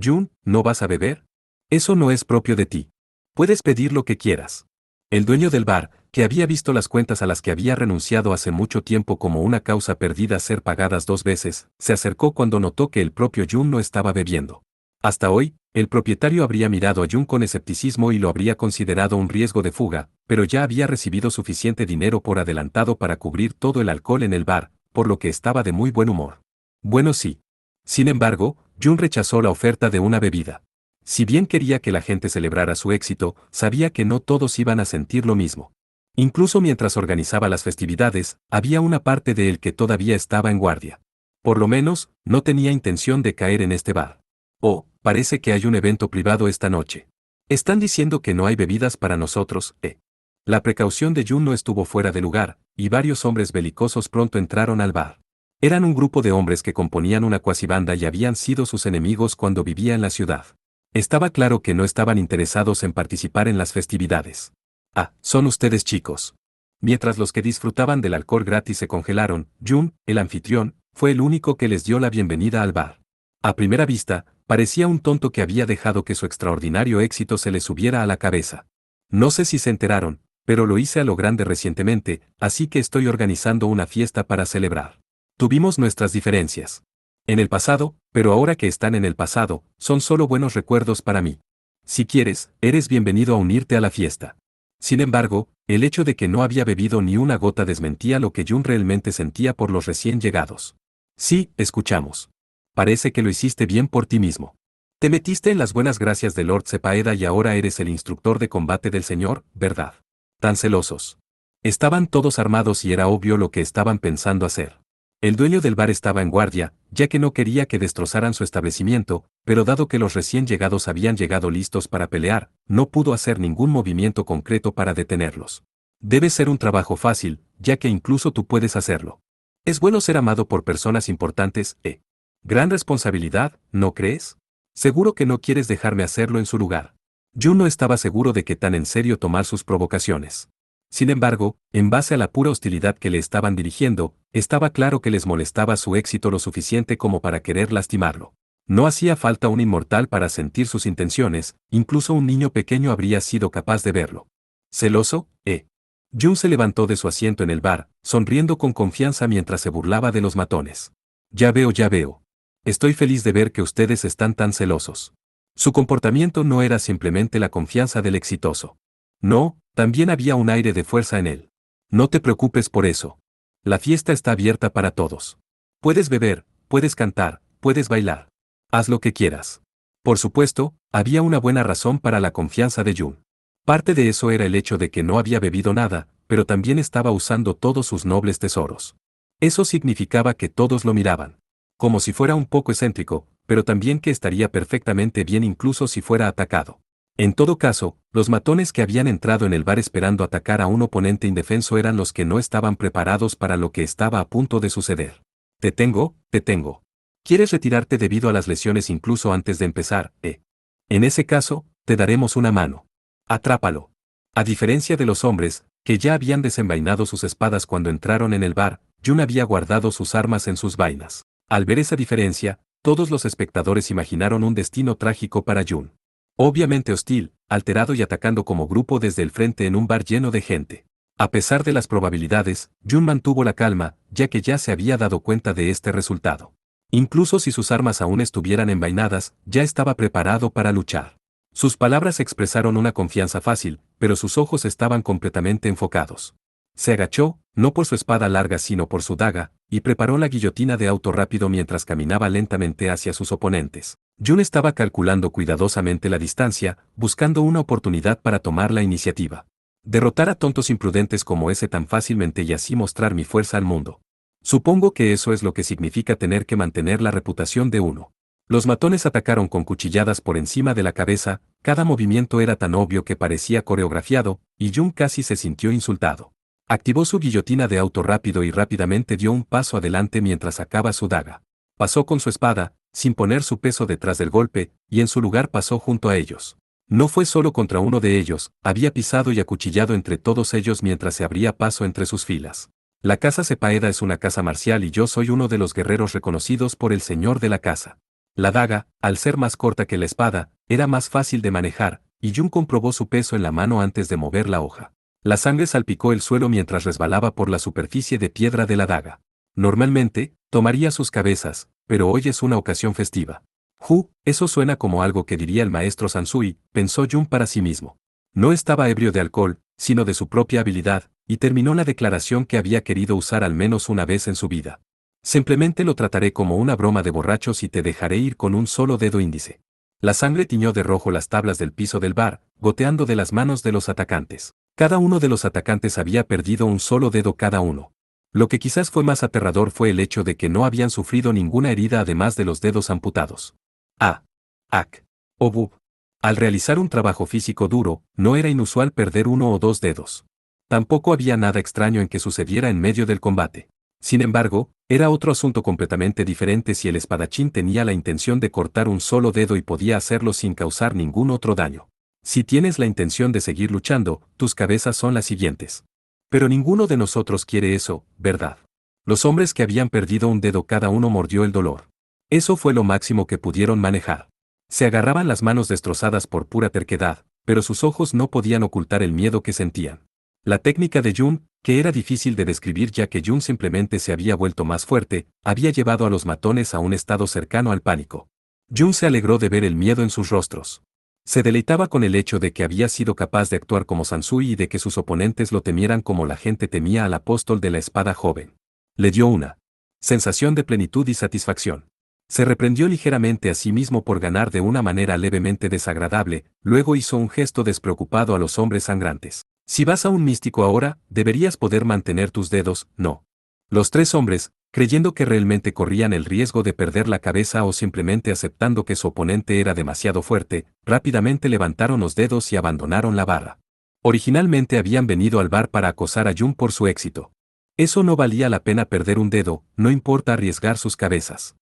[SPEAKER 1] Jun, ¿no vas a beber? Eso no es propio de ti. Puedes pedir lo que quieras. El dueño del bar, que había visto las cuentas a las que había renunciado hace mucho tiempo como una causa perdida a ser pagadas 2 veces, se acercó cuando notó que el propio Jun no estaba bebiendo. Hasta hoy, el propietario habría mirado a Jun con escepticismo y lo habría considerado un riesgo de fuga, pero ya había recibido suficiente dinero por adelantado para cubrir todo el alcohol en el bar, por lo que estaba de muy buen humor. Bueno, sí. Sin embargo, Jun rechazó la oferta de una bebida. Si bien quería que la gente celebrara su éxito, sabía que no todos iban a sentir lo mismo. Incluso mientras organizaba las festividades, había una parte de él que todavía estaba en guardia. Por lo menos, no tenía intención de caer en este bar. Oh, parece que hay un evento privado esta noche. Están diciendo que no hay bebidas para nosotros, ¿eh? La precaución de Jun no estuvo fuera de lugar, y varios hombres belicosos pronto entraron al bar. Eran un grupo de hombres que componían una cuasibanda y habían sido sus enemigos cuando vivía en la ciudad. Estaba claro que no estaban interesados en participar en las festividades. Ah, son ustedes chicos. Mientras los que disfrutaban del alcohol gratis se congelaron, Jun, el anfitrión, fue el único que les dio la bienvenida al bar. A primera vista, parecía un tonto que había dejado que su extraordinario éxito se le subiera a la cabeza. No sé si se enteraron, pero lo hice a lo grande recientemente, así que estoy organizando una fiesta para celebrar. Tuvimos nuestras diferencias en el pasado, pero ahora que están en el pasado, son solo buenos recuerdos para mí. Si quieres, eres bienvenido a unirte a la fiesta. Sin embargo, el hecho de que no había bebido ni una gota desmentía lo que Jun realmente sentía por los recién llegados. Sí, escuchamos. Parece que lo hiciste bien por ti mismo. Te metiste en las buenas gracias de Lord Sepaeda y ahora eres el instructor de combate del señor, ¿verdad? Tan celosos. Estaban todos armados y era obvio lo que estaban pensando hacer. El dueño del bar estaba en guardia, ya que no quería que destrozaran su establecimiento, pero dado que los recién llegados habían llegado listos para pelear, no pudo hacer ningún movimiento concreto para detenerlos. Debe ser un trabajo fácil, ya que incluso tú puedes hacerlo. Es bueno ser amado por personas importantes, ¿eh? Gran responsabilidad, ¿no crees? Seguro que no quieres dejarme hacerlo en su lugar. Jun no estaba seguro de que tan en serio tomar sus provocaciones. Sin embargo, en base a la pura hostilidad que le estaban dirigiendo, estaba claro que les molestaba su éxito lo suficiente como para querer lastimarlo. No hacía falta un inmortal para sentir sus intenciones, incluso un niño pequeño habría sido capaz de verlo. ¿Celoso? Jun se levantó de su asiento en el bar, sonriendo con confianza mientras se burlaba de los matones. Ya veo, ya veo. Estoy feliz de ver que ustedes están tan celosos. Su comportamiento no era simplemente la confianza del exitoso. No, también había un aire de fuerza en él. No te preocupes por eso. La fiesta está abierta para todos. Puedes beber, puedes cantar, puedes bailar. Haz lo que quieras. Por supuesto, había una buena razón para la confianza de Jun. Parte de eso era el hecho de que no había bebido nada, pero también estaba usando todos sus nobles tesoros. Eso significaba que todos lo miraban. Como si fuera un poco excéntrico, pero también que estaría perfectamente bien incluso si fuera atacado. En todo caso, los matones que habían entrado en el bar esperando atacar a un oponente indefenso eran los que no estaban preparados para lo que estaba a punto de suceder. Te tengo, te tengo. ¿Quieres retirarte debido a las lesiones incluso antes de empezar, En ese caso, te daremos una mano. Atrápalo. A diferencia de los hombres, que ya habían desenvainado sus espadas cuando entraron en el bar, Jun había guardado sus armas en sus vainas. Al ver esa diferencia, todos los espectadores imaginaron un destino trágico para Jun. Obviamente hostil, alterado y atacando como grupo desde el frente en un bar lleno de gente. A pesar de las probabilidades, Jun mantuvo la calma, ya que ya se había dado cuenta de este resultado. Incluso si sus armas aún estuvieran envainadas, ya estaba preparado para luchar. Sus palabras expresaron una confianza fácil, pero sus ojos estaban completamente enfocados. Se agachó, no por su espada larga sino por su daga, y preparó la guillotina de auto rápido mientras caminaba lentamente hacia sus oponentes. Jun estaba calculando cuidadosamente la distancia, buscando una oportunidad para tomar la iniciativa. Derrotar a tontos imprudentes como ese tan fácilmente y así mostrar mi fuerza al mundo. Supongo que eso es lo que significa tener que mantener la reputación de uno. Los matones atacaron con cuchilladas por encima de la cabeza, cada movimiento era tan obvio que parecía coreografiado, y Jun casi se sintió insultado. Activó su guillotina de auto rápido y rápidamente dio un paso adelante mientras sacaba su daga. Pasó con su espada, sin poner su peso detrás del golpe, y en su lugar pasó junto a ellos. No fue solo contra uno de ellos, había pisado y acuchillado entre todos ellos mientras se abría paso entre sus filas. La casa Cephaeda es una casa marcial y yo soy uno de los guerreros reconocidos por el señor de la casa. La daga, al ser más corta que la espada, era más fácil de manejar, y Jun comprobó su peso en la mano antes de mover la hoja. La sangre salpicó el suelo mientras resbalaba por la superficie de piedra de la daga. Normalmente, tomaría sus cabezas, pero hoy es una ocasión festiva. Eso suena como algo que diría el maestro Sansui, pensó Jun para sí mismo. No estaba ebrio de alcohol, sino de su propia habilidad, y terminó la declaración que había querido usar al menos una vez en su vida. Simplemente lo trataré como una broma de borrachos y te dejaré ir con un solo dedo índice. La sangre tiñó de rojo las tablas del piso del bar, goteando de las manos de los atacantes. Cada uno de los atacantes había perdido un solo dedo cada uno. Lo que quizás fue más aterrador fue el hecho de que no habían sufrido ninguna herida además de los dedos amputados. Bub. Al realizar un trabajo físico duro, no era inusual perder uno o dos dedos. Tampoco había nada extraño en que sucediera en medio del combate. Sin embargo, era otro asunto completamente diferente si el espadachín tenía la intención de cortar un solo dedo y podía hacerlo sin causar ningún otro daño. Si tienes la intención de seguir luchando, tus cabezas son las siguientes. Pero ninguno de nosotros quiere eso, ¿verdad? Los hombres que habían perdido un dedo cada uno mordió el dolor. Eso fue lo máximo que pudieron manejar. Se agarraban las manos destrozadas por pura terquedad, pero sus ojos no podían ocultar el miedo que sentían. La técnica de Jun, que era difícil de describir ya que Jun simplemente se había vuelto más fuerte, había llevado a los matones a un estado cercano al pánico. Jun se alegró de ver el miedo en sus rostros. Se deleitaba con el hecho de que había sido capaz de actuar como Sansui y de que sus oponentes lo temieran como la gente temía al apóstol de la espada joven. Le dio una sensación de plenitud y satisfacción. Se reprendió ligeramente a sí mismo por ganar de una manera levemente desagradable, luego hizo un gesto despreocupado a los hombres sangrantes. Si vas a un místico ahora, deberías poder mantener tus dedos, ¿no? Los tres hombres, creyendo que realmente corrían el riesgo de perder la cabeza o simplemente aceptando que su oponente era demasiado fuerte, rápidamente levantaron los dedos y abandonaron la barra. Originalmente habían venido al bar para acosar a Jun por su éxito. Eso no valía la pena perder un dedo, no importa arriesgar sus cabezas.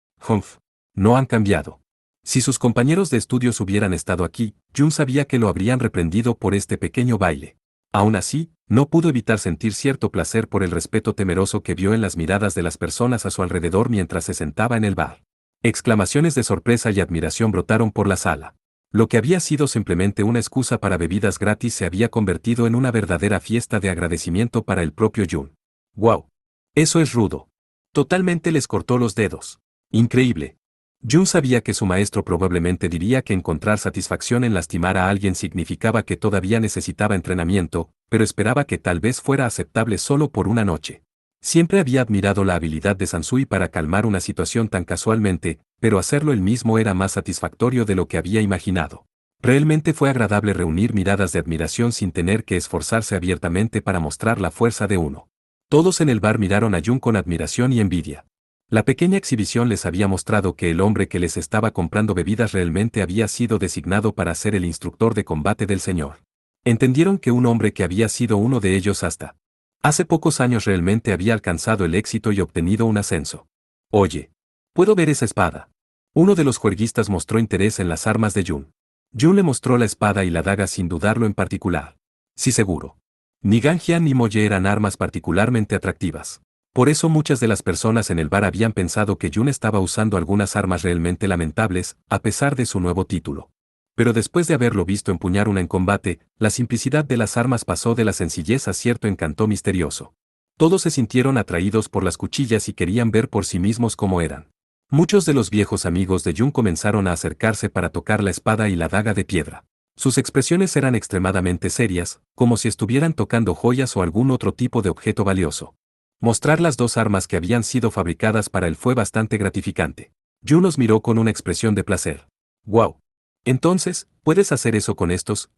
[SPEAKER 1] No han cambiado. Si sus compañeros de estudios hubieran estado aquí, Jun sabía que lo habrían reprendido por este pequeño baile. Aún así, no pudo evitar sentir cierto placer por el respeto temeroso que vio en las miradas de las personas a su alrededor mientras se sentaba en el bar. Exclamaciones de sorpresa y admiración brotaron por la sala. Lo que había sido simplemente una excusa para bebidas gratis se había convertido en una verdadera fiesta de agradecimiento para el propio Jun. ¡Wow! Eso es rudo. Totalmente les cortó los dedos. Increíble. Jun sabía que su maestro probablemente diría que encontrar satisfacción en lastimar a alguien significaba que todavía necesitaba entrenamiento, pero esperaba que tal vez fuera aceptable solo por una noche. Siempre había admirado la habilidad de Sansui para calmar una situación tan casualmente, pero hacerlo él mismo era más satisfactorio de lo que había imaginado. Realmente fue agradable reunir miradas de admiración sin tener que esforzarse abiertamente para mostrar la fuerza de uno. Todos en el bar miraron a Jun con admiración y envidia. La pequeña exhibición les había mostrado que el hombre que les estaba comprando bebidas realmente había sido designado para ser el instructor de combate del señor. Entendieron que un hombre que había sido uno de ellos hasta hace pocos años realmente había alcanzado el éxito y obtenido un ascenso. Oye, ¿puedo ver esa espada? Uno de los juerguistas mostró interés en las armas de Jun. Jun le mostró la espada y la daga sin dudarlo en particular. Sí, seguro. Ni Ganjian ni Moye eran armas particularmente atractivas. Por eso muchas de las personas en el bar habían pensado que Jun estaba usando algunas armas realmente lamentables, a pesar de su nuevo título. Pero después de haberlo visto empuñar una en combate, la simplicidad de las armas pasó de la sencillez a cierto encanto misterioso. Todos se sintieron atraídos por las cuchillas y querían ver por sí mismos cómo eran. Muchos de los viejos amigos de Jun comenzaron a acercarse para tocar la espada y la daga de piedra. Sus expresiones eran extremadamente serias, como si estuvieran tocando joyas o algún otro tipo de objeto valioso. Mostrar las dos armas que habían sido fabricadas para él fue bastante gratificante. Jun los miró con una expresión de placer. ¡Wow! Entonces, ¿puedes hacer eso con estos,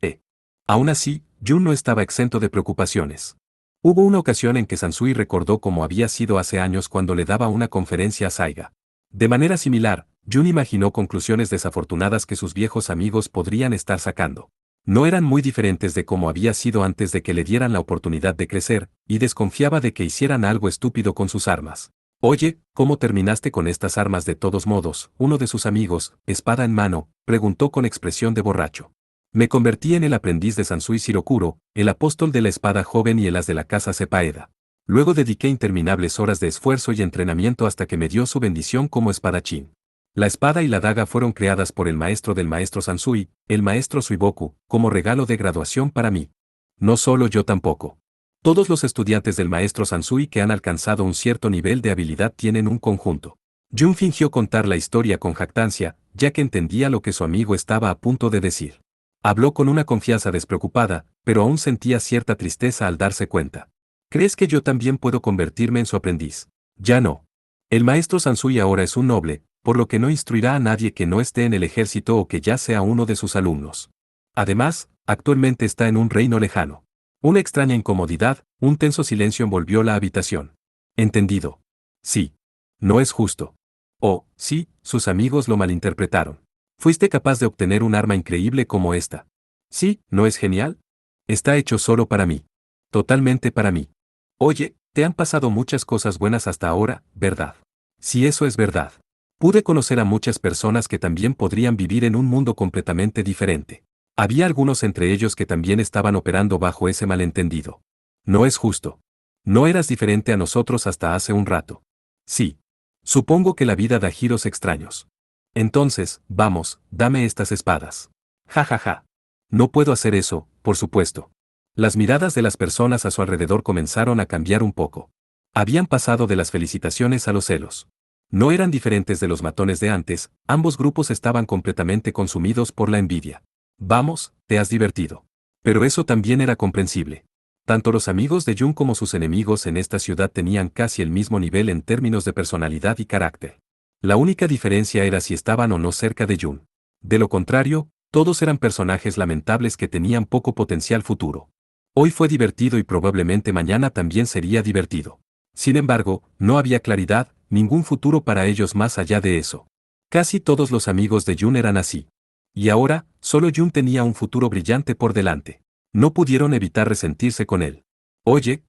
[SPEAKER 1] Aún así, Jun no estaba exento de preocupaciones. Hubo una ocasión en que Sansui recordó cómo había sido hace años cuando le daba una conferencia a Saiga. De manera similar, Jun imaginó conclusiones desafortunadas que sus viejos amigos podrían estar sacando. No eran muy diferentes de cómo había sido antes de que le dieran la oportunidad de crecer, y desconfiaba de que hicieran algo estúpido con sus armas. Oye, ¿cómo terminaste con estas armas de todos modos? Uno de sus amigos, espada en mano, preguntó con expresión de borracho. Me convertí en el aprendiz de Sansui Shirokuro, el apóstol de la espada joven y el as de la casa Sepaeda. Luego dediqué interminables horas de esfuerzo y entrenamiento hasta que me dio su bendición como espadachín. La espada y la daga fueron creadas por el maestro del maestro Sansui, el maestro Suiboku, como regalo de graduación para mí. No solo yo tampoco. Todos los estudiantes del maestro Sansui que han alcanzado un cierto nivel de habilidad tienen un conjunto. Jun fingió contar la historia con jactancia, ya que entendía lo que su amigo estaba a punto de decir. Habló con una confianza despreocupada, pero aún sentía cierta tristeza al darse cuenta. ¿Crees que yo también puedo convertirme en su aprendiz? Ya no. El maestro Sansui ahora es un noble, por lo que no instruirá a nadie que no esté en el ejército o que ya sea uno de sus alumnos. Además, actualmente está en un reino lejano. Una extraña incomodidad, un tenso silencio envolvió la habitación. ¿Entendido? Sí. No es justo. Oh, sí, sus amigos lo malinterpretaron. Fuiste capaz de obtener un arma increíble como esta. Sí, ¿no es genial? Está hecho solo para mí. Totalmente para mí. Oye, te han pasado muchas cosas buenas hasta ahora, ¿verdad? Si eso es verdad. Pude conocer a muchas personas que también podrían vivir en un mundo completamente diferente. Había algunos entre ellos que también estaban operando bajo ese malentendido. No es justo. No eras diferente a nosotros hasta hace un rato. Sí. Supongo que la vida da giros extraños. Entonces, vamos, dame estas espadas. Ja ja ja. No puedo hacer eso, por supuesto. Las miradas de las personas a su alrededor comenzaron a cambiar un poco. Habían pasado de las felicitaciones a los celos. No eran diferentes de los matones de antes, ambos grupos estaban completamente consumidos por la envidia. Vamos, te has divertido. Pero eso también era comprensible. Tanto los amigos de Jun como sus enemigos en esta ciudad tenían casi el mismo nivel en términos de personalidad y carácter. La única diferencia era si estaban o no cerca de Jun. De lo contrario, todos eran personajes lamentables que tenían poco potencial futuro. Hoy fue divertido y probablemente mañana también sería divertido. Sin embargo, no había claridad, ningún futuro para ellos más allá de eso. Casi todos los amigos de Jun eran así. Y ahora, solo Jun tenía un futuro brillante por delante. No pudieron evitar resentirse con él. Oye,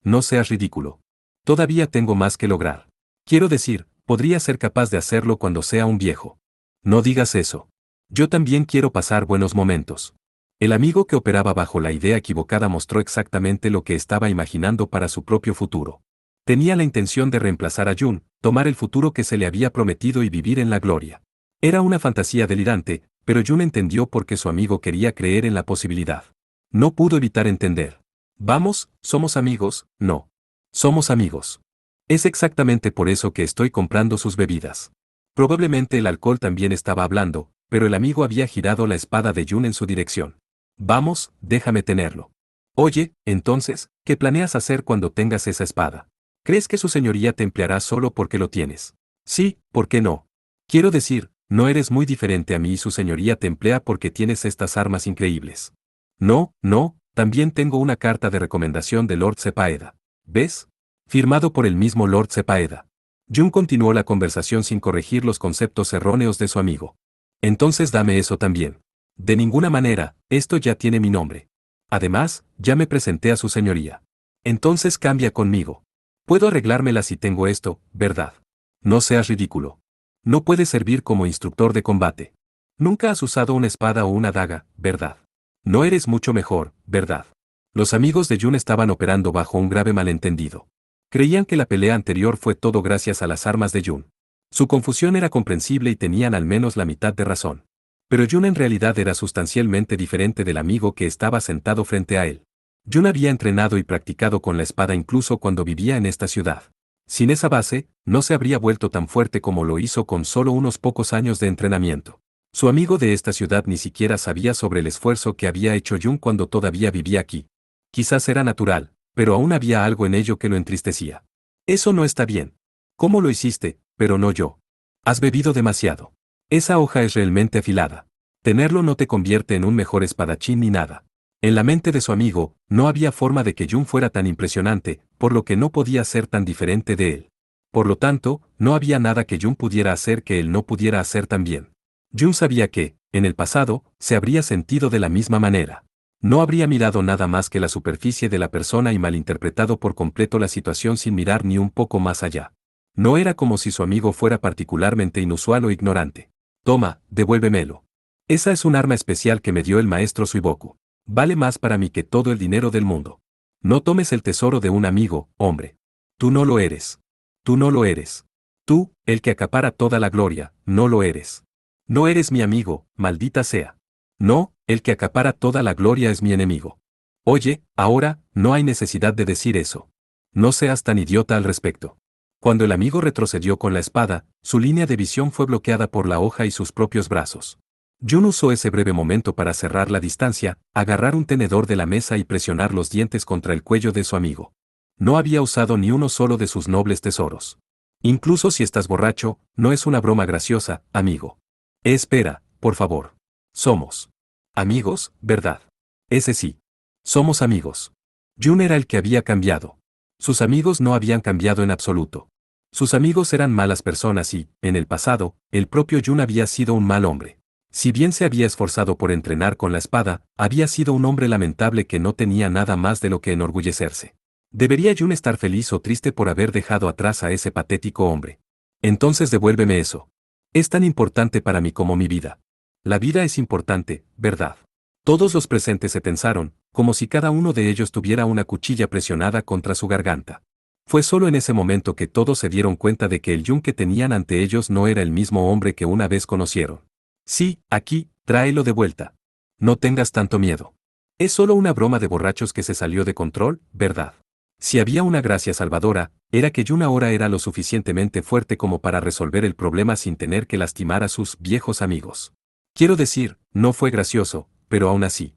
[SPEAKER 1] no seas ridículo. Todavía tengo más que lograr. Quiero decir, podría ser capaz de hacerlo cuando sea un viejo. No digas eso. Yo también quiero pasar buenos momentos. El amigo que operaba bajo la idea equivocada mostró exactamente lo que estaba imaginando para su propio futuro. Tenía la intención de reemplazar a Jun, tomar el futuro que se le había prometido y vivir en la gloria. Era una fantasía delirante, pero Jun entendió porque su amigo quería creer en la posibilidad. No pudo evitar entender. Vamos, somos amigos, no. Somos amigos. Es exactamente por eso que estoy comprando sus bebidas. Probablemente el alcohol también estaba hablando, pero el amigo había girado la espada de Jun en su dirección. Vamos, déjame tenerlo. Oye, entonces, ¿qué planeas hacer cuando tengas esa espada? ¿Crees que su señoría te empleará solo porque lo tienes? Sí, ¿por qué no? Quiero decir, no eres muy diferente a mí y su señoría te emplea porque tienes estas armas increíbles. No, no, también tengo una carta de recomendación de Lord Sepaeda. ¿Ves? Firmado por el mismo Lord Sepaeda. Jun continuó la conversación sin corregir los conceptos erróneos de su amigo. Entonces dame eso también. De ninguna manera, esto ya tiene mi nombre. Además, ya me presenté a su señoría. Entonces cambia conmigo. Puedo arreglármela si tengo esto, ¿verdad? No seas ridículo. No puedes servir como instructor de combate. Nunca has usado una espada o una daga, ¿verdad? No eres mucho mejor, ¿verdad? Los amigos de Jun estaban operando bajo un grave malentendido. Creían que la pelea anterior fue todo gracias a las armas de Jun. Su confusión era comprensible y tenían al menos la mitad de razón. Pero Jun en realidad era sustancialmente diferente del amigo que estaba sentado frente a él. Jun había entrenado y practicado con la espada incluso cuando vivía en esta ciudad. Sin esa base, no se habría vuelto tan fuerte como lo hizo con solo unos pocos años de entrenamiento. Su amigo de esta ciudad ni siquiera sabía sobre el esfuerzo que había hecho Jun cuando todavía vivía aquí. Quizás era natural, pero aún había algo en ello que lo entristecía. Eso no está bien. ¿Cómo lo hiciste, pero no yo? Has bebido demasiado. Esa hoja es realmente afilada. Tenerlo no te convierte en un mejor espadachín ni nada. En la mente de su amigo, no había forma de que Jun fuera tan impresionante, por lo que no podía ser tan diferente de él. Por lo tanto, no había nada que Jun pudiera hacer que él no pudiera hacer también. Jun sabía que, en el pasado, se habría sentido de la misma manera. No habría mirado nada más que la superficie de la persona y malinterpretado por completo la situación sin mirar ni un poco más allá. No era como si su amigo fuera particularmente inusual o ignorante. Toma, devuélvemelo. Esa es un arma especial que me dio el maestro Suiboku. Vale más para mí que todo el dinero del mundo. No tomes el tesoro de un amigo, hombre. Tú no lo eres. Tú no lo eres. Tú, el que acapara toda la gloria, no lo eres. No eres mi amigo, maldita sea. No, el que acapara toda la gloria es mi enemigo. Oye, ahora, no hay necesidad de decir eso. No seas tan idiota al respecto. Cuando el amigo retrocedió con la espada, su línea de visión fue bloqueada por la hoja y sus propios brazos. Jun usó ese breve momento para cerrar la distancia, agarrar un tenedor de la mesa y presionar los dientes contra el cuello de su amigo. No había usado ni uno solo de sus nobles tesoros. Incluso si estás borracho, no es una broma graciosa, amigo. Espera, por favor. Somos amigos, ¿verdad? Ese sí. Somos amigos. Jun era el que había cambiado. Sus amigos no habían cambiado en absoluto. Sus amigos eran malas personas y, en el pasado, el propio Jun había sido un mal hombre. Si bien se había esforzado por entrenar con la espada, había sido un hombre lamentable que no tenía nada más de lo que enorgullecerse. ¿Debería Jun estar feliz o triste por haber dejado atrás a ese patético hombre? Entonces devuélveme eso. Es tan importante para mí como mi vida. La vida es importante, ¿verdad? Todos los presentes se tensaron, como si cada uno de ellos tuviera una cuchilla presionada contra su garganta. Fue solo en ese momento que todos se dieron cuenta de que el Jun que tenían ante ellos no era el mismo hombre que una vez conocieron. Sí, aquí, tráelo de vuelta. No tengas tanto miedo. Es solo una broma de borrachos que se salió de control, ¿verdad? Si había una gracia salvadora, era que Jun ahora era lo suficientemente fuerte como para resolver el problema sin tener que lastimar a sus viejos amigos. Quiero decir, no fue gracioso, pero aún así.